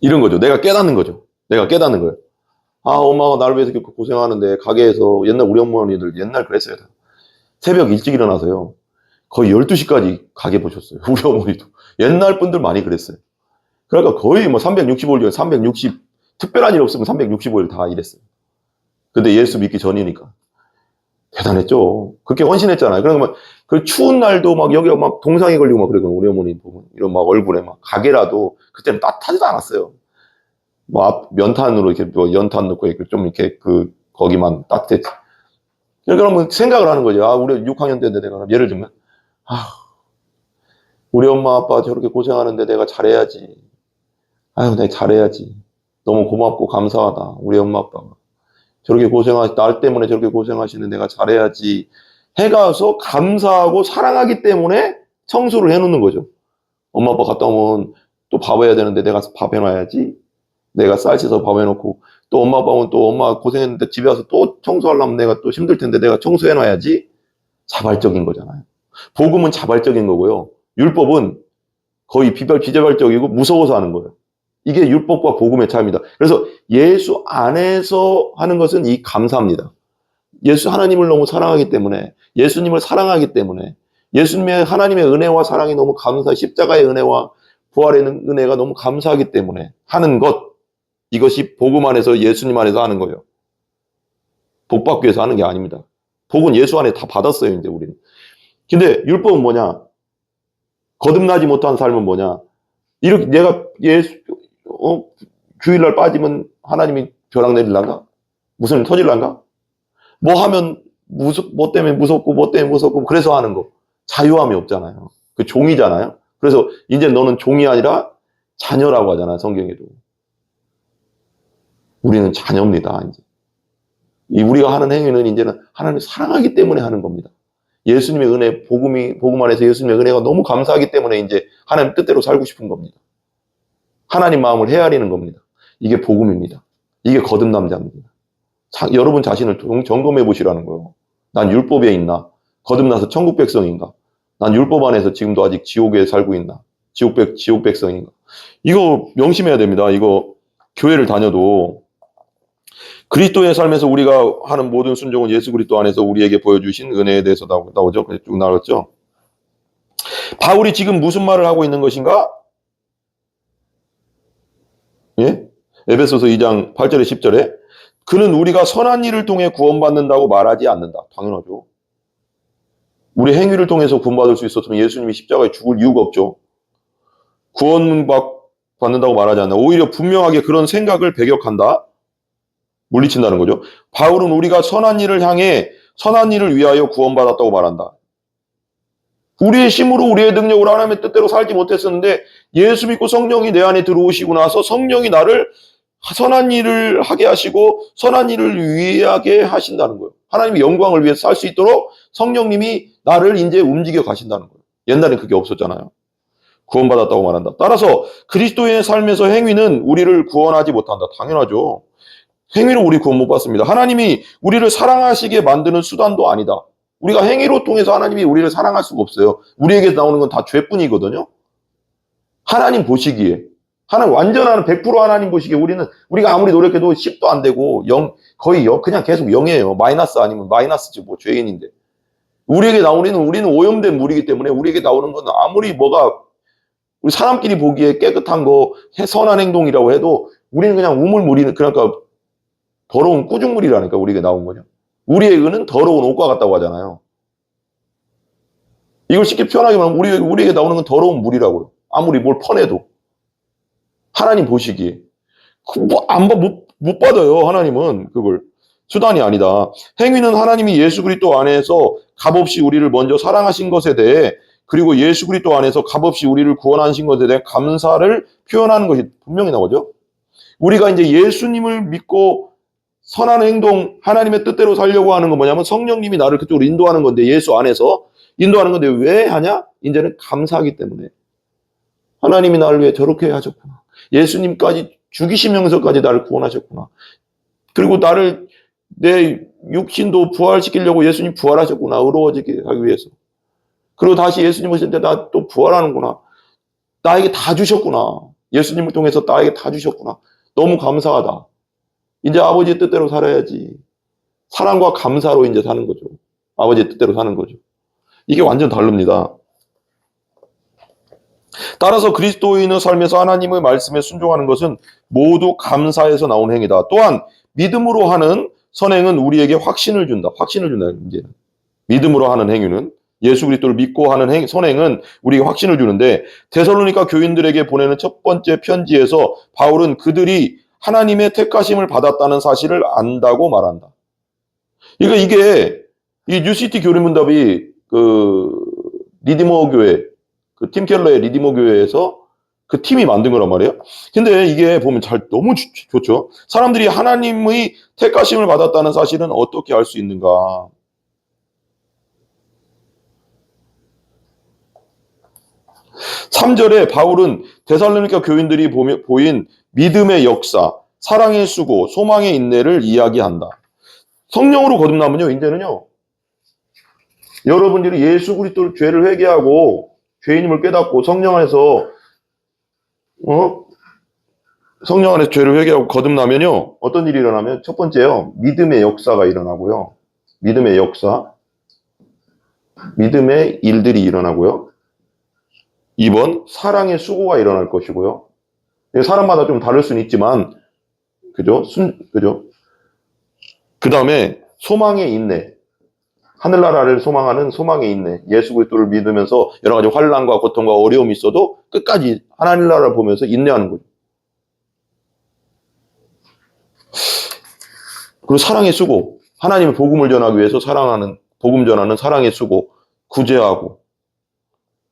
이런 거죠. 내가 깨닫는 거죠. 내가 깨닫는 거예요. 엄마가 나를 위해서 이렇게 고생하는데 가게에서 옛날 우리 어머니들 옛날 그랬어요. 새벽 일찍 일어나서요. 거의 12시까지 가게 보셨어요. 우리 어머니도. 옛날 분들 많이 그랬어요. 그러니까 거의 뭐 365일 중에 특별한 일 없으면 365일 다 일했어요. 근데 예수 믿기 전이니까. 대단했죠. 그렇게 헌신했잖아요. 그러면 그 추운 날도 막 여기가 막 동상이 걸리고 막 그러거든요. 우리 어머니 보면. 이런 막 얼굴에 막 가게라도 그때는 따뜻하지도 않았어요. 뭐 면탄으로 이렇게 뭐 연탄 넣고 이렇게 좀 이렇게 거기만 따뜻했지. 그러면 생각을 하는 거죠. 우리 6학년 때인데 내가 예를 들면 우리 엄마 아빠 저렇게 고생하는데 내가 잘해야지. 내가 잘해야지. 너무 고맙고 감사하다. 우리 엄마 아빠가. 날 때문에 저렇게 고생하시는 내가 잘해야지. 해가서 감사하고 사랑하기 때문에 청소를 해놓는 거죠. 엄마 아빠 갔다 오면 또 밥 해야 되는데 내가 밥 해놔야지. 내가 쌀 씻어서 밥 해놓고 또 엄마 아빠 오면 또 엄마 고생했는데 집에 와서 또 청소하려면 내가 또 힘들 텐데 내가 청소해놔야지. 자발적인 거잖아요. 복음은 자발적인 거고요. 율법은 거의 비자발적이고 무서워서 하는 거예요. 이게 율법과 복음의 차이입니다. 그래서 예수 안에서 하는 것은 이 감사입니다. 예수 하나님을 너무 사랑하기 때문에 예수님을 사랑하기 때문에 예수님의 하나님의 은혜와 사랑이 너무 십자가의 은혜와 부활의 은혜가 너무 감사하기 때문에 하는 것 이것이 복음 안에서 예수님 안에서 하는 거예요. 복 받기 위해서 하는 게 아닙니다. 복은 예수 안에 다 받았어요 이제 우리는. 근데 율법은 뭐냐? 거듭나지 못한 삶은 뭐냐? 이렇게 내가 주일날 빠지면 하나님이 벼락 내릴란가? 무슨 일 터질란가? 뭐 하면 뭐 때문에 무섭고 그래서 하는 거. 자유함이 없잖아요. 그 종이잖아요. 그래서 이제 너는 종이 아니라 자녀라고 하잖아요. 성경에도. 우리는 자녀입니다. 이제. 우리가 하는 행위는 이제는 하나님을 사랑하기 때문에 하는 겁니다. 예수님의 은혜, 복음 안에서 예수님의 은혜가 너무 감사하기 때문에 이제 하나님 뜻대로 살고 싶은 겁니다. 하나님 마음을 헤아리는 겁니다. 이게 복음입니다. 이게 거듭남자입니다. 여러분 자신을 점검해 보시라는 거예요. 난 율법에 있나? 거듭나서 천국 백성인가? 난 율법 안에서 지금도 아직 지옥에 살고 있나? 지옥 백성인가? 이거 명심해야 됩니다. 이거 교회를 다녀도 그리스도의 삶에서 우리가 하는 모든 순종은 예수 그리스도 안에서 우리에게 보여주신 은혜에 대해서 나오죠. 쭉 나왔죠. 바울이 지금 무슨 말을 하고 있는 것인가? 예? 에베소서 2장 8절에 10절에 그는 우리가 선한 일을 통해 구원받는다고 말하지 않는다. 당연하죠. 우리 행위를 통해서 구원받을 수 있었으면 예수님이 십자가에 죽을 이유가 없죠. 구원받는다고 말하지 않는다. 오히려 분명하게 그런 생각을 배격한다. 물리친다는 거죠. 바울은 우리가 선한 일을 향해 선한 일을 위하여 구원받았다고 말한다. 우리의 힘으로 우리의 능력으로 하나님의 뜻대로 살지 못했었는데 예수 믿고 성령이 내 안에 들어오시고 나서 성령이 나를 선한 일을 하게 하시고 선한 일을 위하게 하신다는 거예요. 하나님의 영광을 위해서 살 수 있도록 성령님이 나를 이제 움직여 가신다는 거예요. 옛날엔 그게 없었잖아요. 구원받았다고 말한다. 따라서 그리스도의 삶에서 행위는 우리를 구원하지 못한다. 당연하죠. 행위로 우리 구원 못 받습니다. 하나님이 우리를 사랑하시게 만드는 수단도 아니다. 우리가 행위로 통해서 하나님이 우리를 사랑할 수가 없어요. 우리에게 나오는 건 다 죄뿐이거든요. 하나님 보시기에. 하나님 완전한 100% 하나님 보시기에 우리가 아무리 노력해도 10도 안 되고 0, 거의 그냥 계속 0이에요. 마이너스 아니면 마이너스지 뭐 죄인인데. 우리는 오염된 물이기 때문에 우리에게 나오는 건 아무리 우리 사람끼리 보기에 깨끗한 거, 선한 행동이라고 해도 우리는 그냥 그러니까 더러운 꾸중물이라니까 우리에게 나온 거죠. 우리의 의는 더러운 옷과 같다고 하잖아요. 이걸 쉽게 표현하게 말하면 우리에게 나오는 건 더러운 물이라고요. 아무리 뭘 퍼내도. 하나님 보시기에. 못 받아요. 하나님은 그걸. 수단이 아니다. 행위는 하나님이 예수 그리스도 안에서 값없이 우리를 먼저 사랑하신 것에 대해 그리고 예수 그리스도 안에서 값없이 우리를 구원하신 것에 대해 감사를 표현하는 것이 분명히 나오죠. 우리가 이제 예수님을 믿고 선한 행동, 하나님의 뜻대로 살려고 하는 건 뭐냐면 성령님이 나를 그쪽으로 인도하는 건데 예수 안에서 인도하는 건데 왜 하냐? 이제는 감사하기 때문에. 하나님이 나를 위해 저렇게 하셨구나. 예수님까지 죽이시면서까지 나를 구원하셨구나. 그리고 내 육신도 부활시키려고 예수님 부활하셨구나. 의로워지게 하기 위해서. 그리고 다시 예수님 오실 때 나 또 부활하는구나. 나에게 다 주셨구나. 예수님을 통해서 나에게 다 주셨구나. 너무 감사하다. 이제 아버지의 뜻대로 살아야지. 사랑과 감사로 이제 사는 거죠. 아버지의 뜻대로 사는 거죠. 이게 완전 다릅니다. 따라서 그리스도인의 삶에서 하나님의 말씀에 순종하는 것은 모두 감사에서 나온 행위다. 또한 믿음으로 하는 선행은 우리에게 확신을 준다. 이제 믿음으로 하는 행위는 예수 그리스도를 믿고 하는 선행은 우리에게 확신을 주는데 데살로니가 교인들에게 보내는 첫 번째 편지에서 바울은 그들이 하나님의 택하심을 받았다는 사실을 안다고 말한다. 그러니까 이 뉴시티 교리문답이 리디머 교회, 팀 켈러의 리디머 교회에서 그 팀이 만든 거란 말이에요. 근데 이게 보면 너무 좋죠. 사람들이 하나님의 택하심을 받았다는 사실은 어떻게 알 수 있는가? 3절에 바울은 데살로니가 교인들이 보인 믿음의 역사, 사랑의 수고, 소망의 인내를 이야기한다. 성령으로 거듭나면요, 이제는요, 여러분들이 예수 그리스도를 죄를 회개하고 죄인임을 깨닫고 성령 안에서 죄를 회개하고 거듭나면요, 어떤 일이 일어나면 첫 번째요, 믿음의 역사가 일어나고요. 믿음의 역사, 믿음의 일들이 일어나고요. 2번, 사랑의 수고가 일어날 것이고요. 사람마다 좀 다를 수는 있지만, 그죠? 그 다음에 소망의 인내. 하늘나라를 소망하는 소망의 인내. 예수 그리스도를 믿으면서 여러 가지 환난과 고통과 어려움이 있어도 끝까지 하나님나라를 보면서 인내하는 거죠. 그리고 사랑의 수고. 하나님의 복음을 전하기 위해서 복음 전하는 사랑의 수고. 구제하고.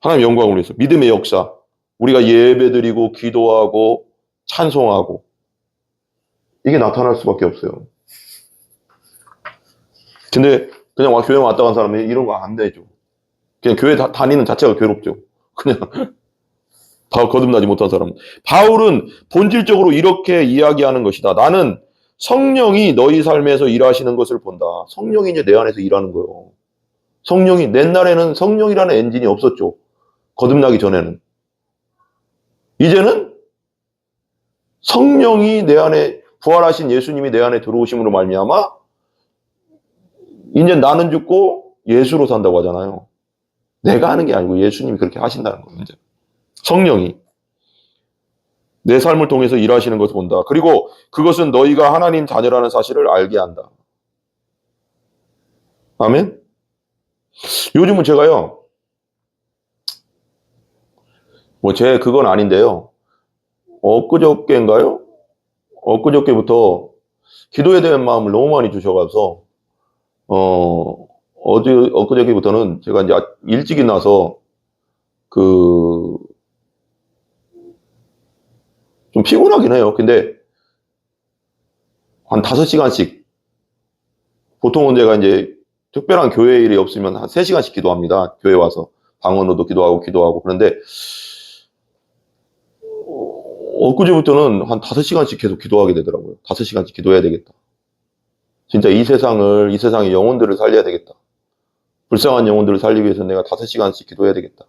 하나님의 영광을 위해서. 믿음의 역사. 우리가 예배드리고 기도하고 찬송하고. 이게 나타날 수밖에 없어요. 근데 그냥 교회 왔다 간 사람이 이런 거 안 되죠. 그냥 교회 다니는 자체가 괴롭죠. 그냥 거듭나지 못한 사람. 바울은 본질적으로 이렇게 이야기하는 것이다. 나는 성령이 너희 삶에서 일하시는 것을 본다. 성령이 이제 내 안에서 일하는 거예요. 옛날에는 성령이라는 엔진이 없었죠. 거듭나기 전에는. 이제는 성령이 내 안에, 부활하신 예수님이 내 안에 들어오심으로 말미암아 이제 나는 죽고 예수로 산다고 하잖아요. 내가 하는 게 아니고 예수님이 그렇게 하신다는 거예요. 이제. 성령이 내 삶을 통해서 일하시는 것을 본다. 그리고 그것은 너희가 하나님 자녀라는 사실을 알게 한다. 아멘? 요즘은 제가요, 그건 아닌데요. 엊그저께부터 기도에 대한 마음을 너무 많이 주셔가지고, 엊그저께부터는 제가 이제 일찍 일어나서, 좀 피곤하긴 해요. 근데, 한 5시간씩, 보통은 제가 이제 특별한 교회 일이 없으면 한 3시간씩 기도합니다. 교회 와서. 방언으로도 기도하고. 그런데, 엊그제부터는 한 5시간씩 계속 기도하게 되더라고요. 5시간씩 기도해야 되겠다. 진짜 이 세상의 영혼들을 살려야 되겠다. 불쌍한 영혼들을 살리기 위해서 내가 5시간씩 기도해야 되겠다.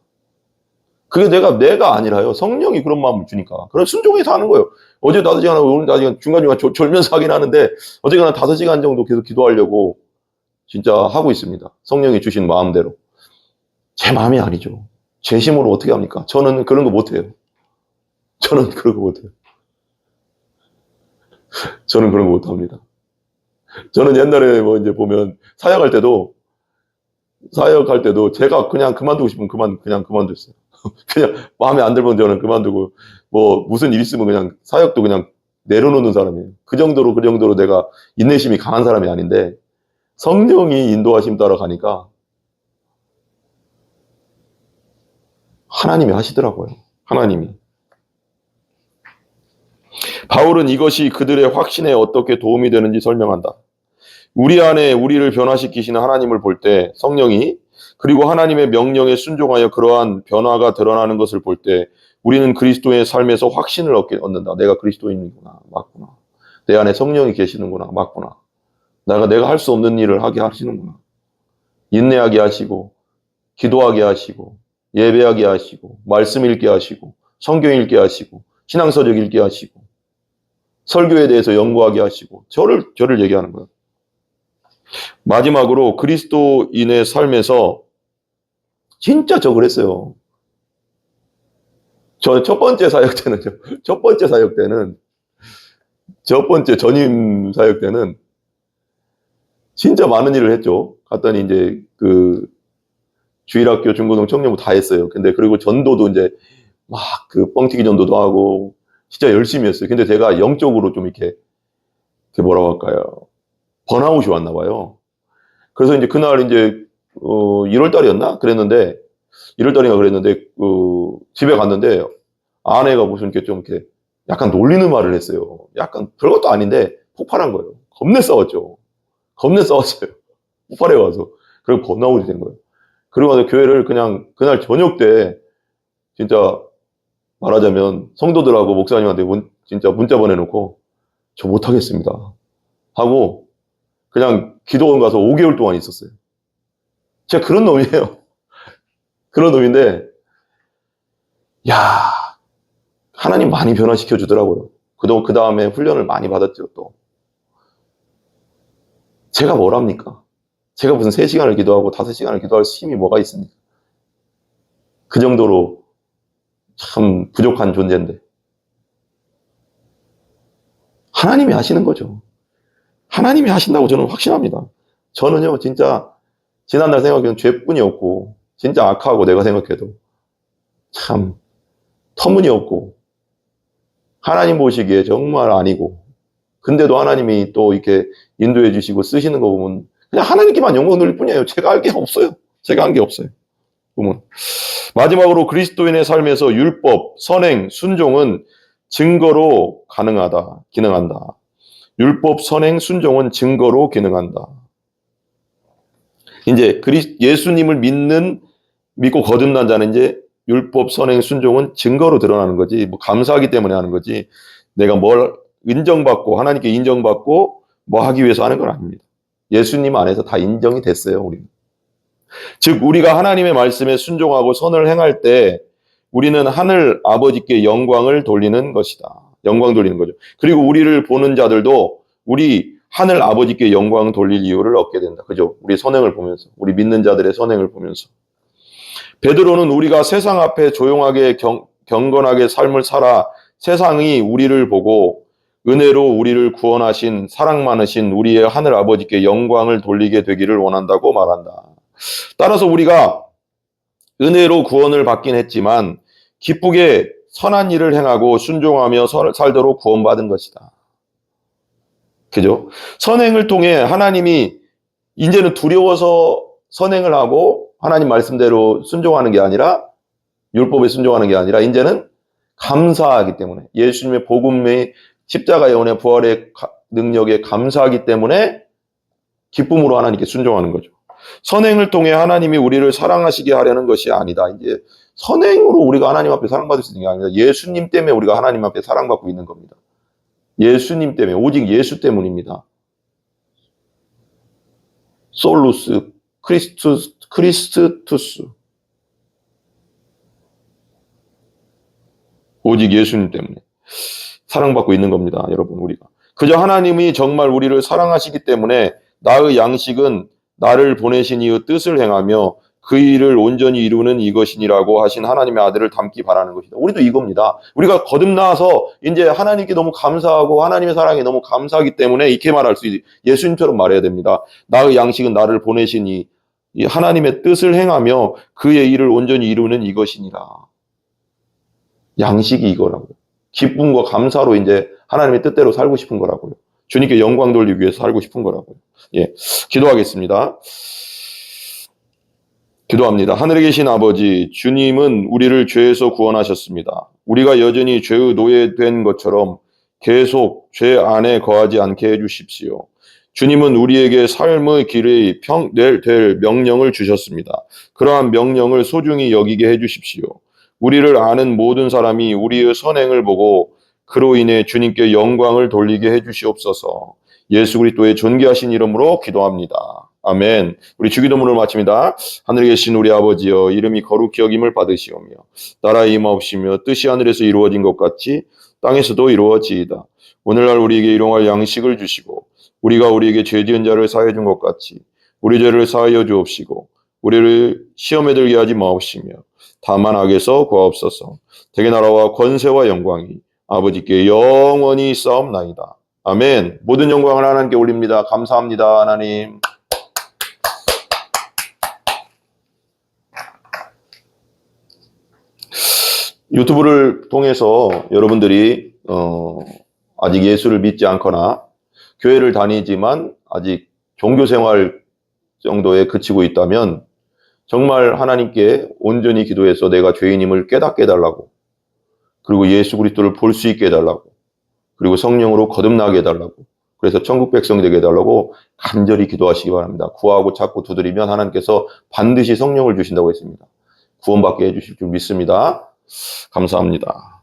그게 내가 아니라요. 성령이 그런 마음을 주니까. 그런 순종해서 하는 거예요. 어제 5시간 하고 오늘 5시간 중간중간 졸면서 하긴 하는데 어쨌거나 5시간 정도 계속 기도하려고 진짜 하고 있습니다. 성령이 주신 마음대로. 제 마음이 아니죠. 제 힘으로 어떻게 합니까? 저는 그런 거 못해요. 저는 그런 거 못해요. 저는 그런 거 못합니다. 저는 옛날에 뭐 이제 보면 사역할 때도 제가 그냥 그만두고 싶으면 그냥 그만뒀어요. 그냥 마음에 안 들면 저는 그만두고 뭐 무슨 일 있으면 그냥 사역도 그냥 내려놓는 사람이에요. 그 정도로 내가 인내심이 강한 사람이 아닌데 성령이 인도하심 따라 가니까 하나님이 하시더라고요. 하나님이. 바울은 이것이 그들의 확신에 어떻게 도움이 되는지 설명한다. 우리 안에 우리를 변화시키시는 하나님을 볼 때 성령이 그리고 하나님의 명령에 순종하여 그러한 변화가 드러나는 것을 볼 때 우리는 그리스도의 삶에서 확신을 얻는다. 내가 그리스도인이구나. 맞구나. 내 안에 성령이 계시는구나. 맞구나. 내가 할 수 없는 일을 하게 하시는구나. 인내하게 하시고 기도하게 하시고 예배하게 하시고 말씀 읽게 하시고 성경 읽게 하시고 신앙서적 읽게 하시고 설교에 대해서 연구하게 하시고 저를 얘기하는 거예요. 마지막으로 그리스도인의 삶에서 진짜 저 그랬어요. 저 첫 번째 사역 때는 첫 번째 전임 사역 때는 진짜 많은 일을 했죠. 갔더니 이제 그 주일학교, 중고등, 청년부 다 했어요. 근데 그리고 전도도 이제 막 그 뻥튀기 전도도 하고 진짜 열심히 했어요. 근데 제가 영적으로 좀 이렇게 뭐라고 할까요? 번아웃이 왔나 봐요. 그래서 이제 그날 이제 1월 달이었나? 그랬는데 1월 달인가 그랬는데 집에 갔는데 아내가 무슨 이렇게 좀 이렇게 약간 놀리는 말을 했어요. 약간 별것도 아닌데 폭발한 거예요. 겁내 싸웠죠. 겁내 싸웠어요. 폭발해 와서. 그리고 번아웃이 된 거예요. 그리고 나서 교회를 그냥 그날 저녁 때 진짜 말하자면 성도들하고 목사님한테 진짜 문자 보내놓고 저 못하겠습니다 하고 그냥 기도원 가서 5개월 동안 있었어요. 제가 그런 놈이에요. 그런 놈인데 야 하나님 많이 변화시켜 주더라고요. 그 다음에 훈련을 많이 받았죠. 또 제가 뭘 합니까? 제가 무슨 3시간을 기도하고 5시간을 기도할 힘이 뭐가 있습니까? 그 정도로 참 부족한 존재인데 하나님이 하시는 거죠. 하나님이 하신다고 저는 확신합니다. 저는요 진짜 지난날 생각해도 죄뿐이었고 진짜 악하고 내가 생각해도 참 터무니없고 하나님 보시기에 정말 아니고 근데도 하나님이 또 이렇게 인도해 주시고 쓰시는 거 보면 그냥 하나님께만 영광 돌릴 뿐이에요. 제가 할 게 없어요. 제가 한 게 없어요. 보면 마지막으로 그리스도인의 삶에서 율법, 선행, 순종은 증거로 기능한다. 율법, 선행, 순종은 증거로 기능한다. 이제 예수님을 믿고 거듭난 자는 이제 율법, 선행, 순종은 증거로 드러나는 거지. 뭐 감사하기 때문에 하는 거지. 내가 뭘 인정받고 하나님께 인정받고 뭐 하기 위해서 하는 건 아닙니다. 예수님 안에서 다 인정이 됐어요, 우리는. 즉 우리가 하나님의 말씀에 순종하고 선을 행할 때 우리는 하늘 아버지께 영광을 돌리는 것이다. 영광 돌리는 거죠. 그리고 우리를 보는 자들도 우리 하늘 아버지께 영광 돌릴 이유를 얻게 된다. 그죠? 우리 선행을 보면서, 우리 믿는 자들의 선행을 보면서. 베드로는 우리가 세상 앞에 조용하게 경건하게 삶을 살아 세상이 우리를 보고 은혜로 우리를 구원하신 사랑 많으신 우리의 하늘 아버지께 영광을 돌리게 되기를 원한다고 말한다. 따라서 우리가 은혜로 구원을 받긴 했지만 기쁘게 선한 일을 행하고 순종하며 살도록 구원받은 것이다. 그죠? 선행을 통해 하나님이 이제는 두려워서 선행을 하고 하나님 말씀대로 순종하는 게 아니라 율법에 순종하는 게 아니라 이제는 감사하기 때문에 예수님의 복음의 십자가의 은혜 부활의 능력에 감사하기 때문에 기쁨으로 하나님께 순종하는 거죠. 선행을 통해 하나님이 우리를 사랑하시게 하려는 것이 아니다. 이제 선행으로 우리가 하나님 앞에 사랑받을 수 있는 게 아니라 예수님 때문에 우리가 하나님 앞에 사랑받고 있는 겁니다. 예수님 때문에, 오직 예수 때문입니다. 솔루스, 크리스투스. 오직 예수님 때문에 사랑받고 있는 겁니다, 여러분, 우리가. 그저 하나님이 정말 우리를 사랑하시기 때문에 나의 양식은 나를 보내신 이의 뜻을 행하며 그 일을 온전히 이루는 이것이니라고 하신 하나님의 아들을 닮기 바라는 것이다. 우리도 이겁니다. 우리가 거듭나서 이제 하나님께 너무 감사하고 하나님의 사랑에 너무 감사하기 때문에 이렇게 말할 수 있어요. 예수님처럼 말해야 됩니다. 나의 양식은 나를 보내신 이 하나님의 뜻을 행하며 그의 일을 온전히 이루는 이것이니라. 양식이 이거라고요. 기쁨과 감사로 이제 하나님의 뜻대로 살고 싶은 거라고요. 주님께 영광 돌리기 위해서 살고 싶은 거라고요. 예, 기도하겠습니다. 기도합니다. 하늘에 계신 아버지, 주님은 우리를 죄에서 구원하셨습니다. 우리가 여전히 죄의 노예된 것처럼 계속 죄 안에 거하지 않게 해주십시오. 주님은 우리에게 삶의 길의 될 명령을 주셨습니다. 그러한 명령을 소중히 여기게 해주십시오. 우리를 아는 모든 사람이 우리의 선행을 보고 그로 인해 주님께 영광을 돌리게 해주시옵소서. 예수 그리스도의 존귀하신 이름으로 기도합니다. 아멘. 우리 주기도문을 마칩니다. 하늘에 계신 우리 아버지여, 이름이 거룩히 여김을 받으시오며 나라의 임하옵시며 뜻이 하늘에서 이루어진 것 같이 땅에서도 이루어지이다. 오늘날 우리에게 일용할 양식을 주시고 우리가 우리에게 죄 지은 자를 사하여 준 것 같이 우리 죄를 사하여 주옵시고 우리를 시험에 들게 하지 마옵시며 다만 악에서 구하옵소서. 대개 나라와 권세와 영광이 아버지께 영원히 있사옵나이다. 아멘. 모든 영광을 하나님께 올립니다. 감사합니다, 하나님. 유튜브를 통해서 여러분들이 아직 예수를 믿지 않거나 교회를 다니지만 아직 종교생활 정도에 그치고 있다면 정말 하나님께 온전히 기도해서 내가 죄인임을 깨닫게 해달라고, 그리고 예수 그리스도를 볼 수 있게 해달라고, 그리고 성령으로 거듭나게 해달라고, 그래서 천국 백성 되게 해달라고 간절히 기도하시기 바랍니다. 구하고 찾고 두드리면 하나님께서 반드시 성령을 주신다고 했습니다. 구원받게 해주실 줄 믿습니다. 감사합니다.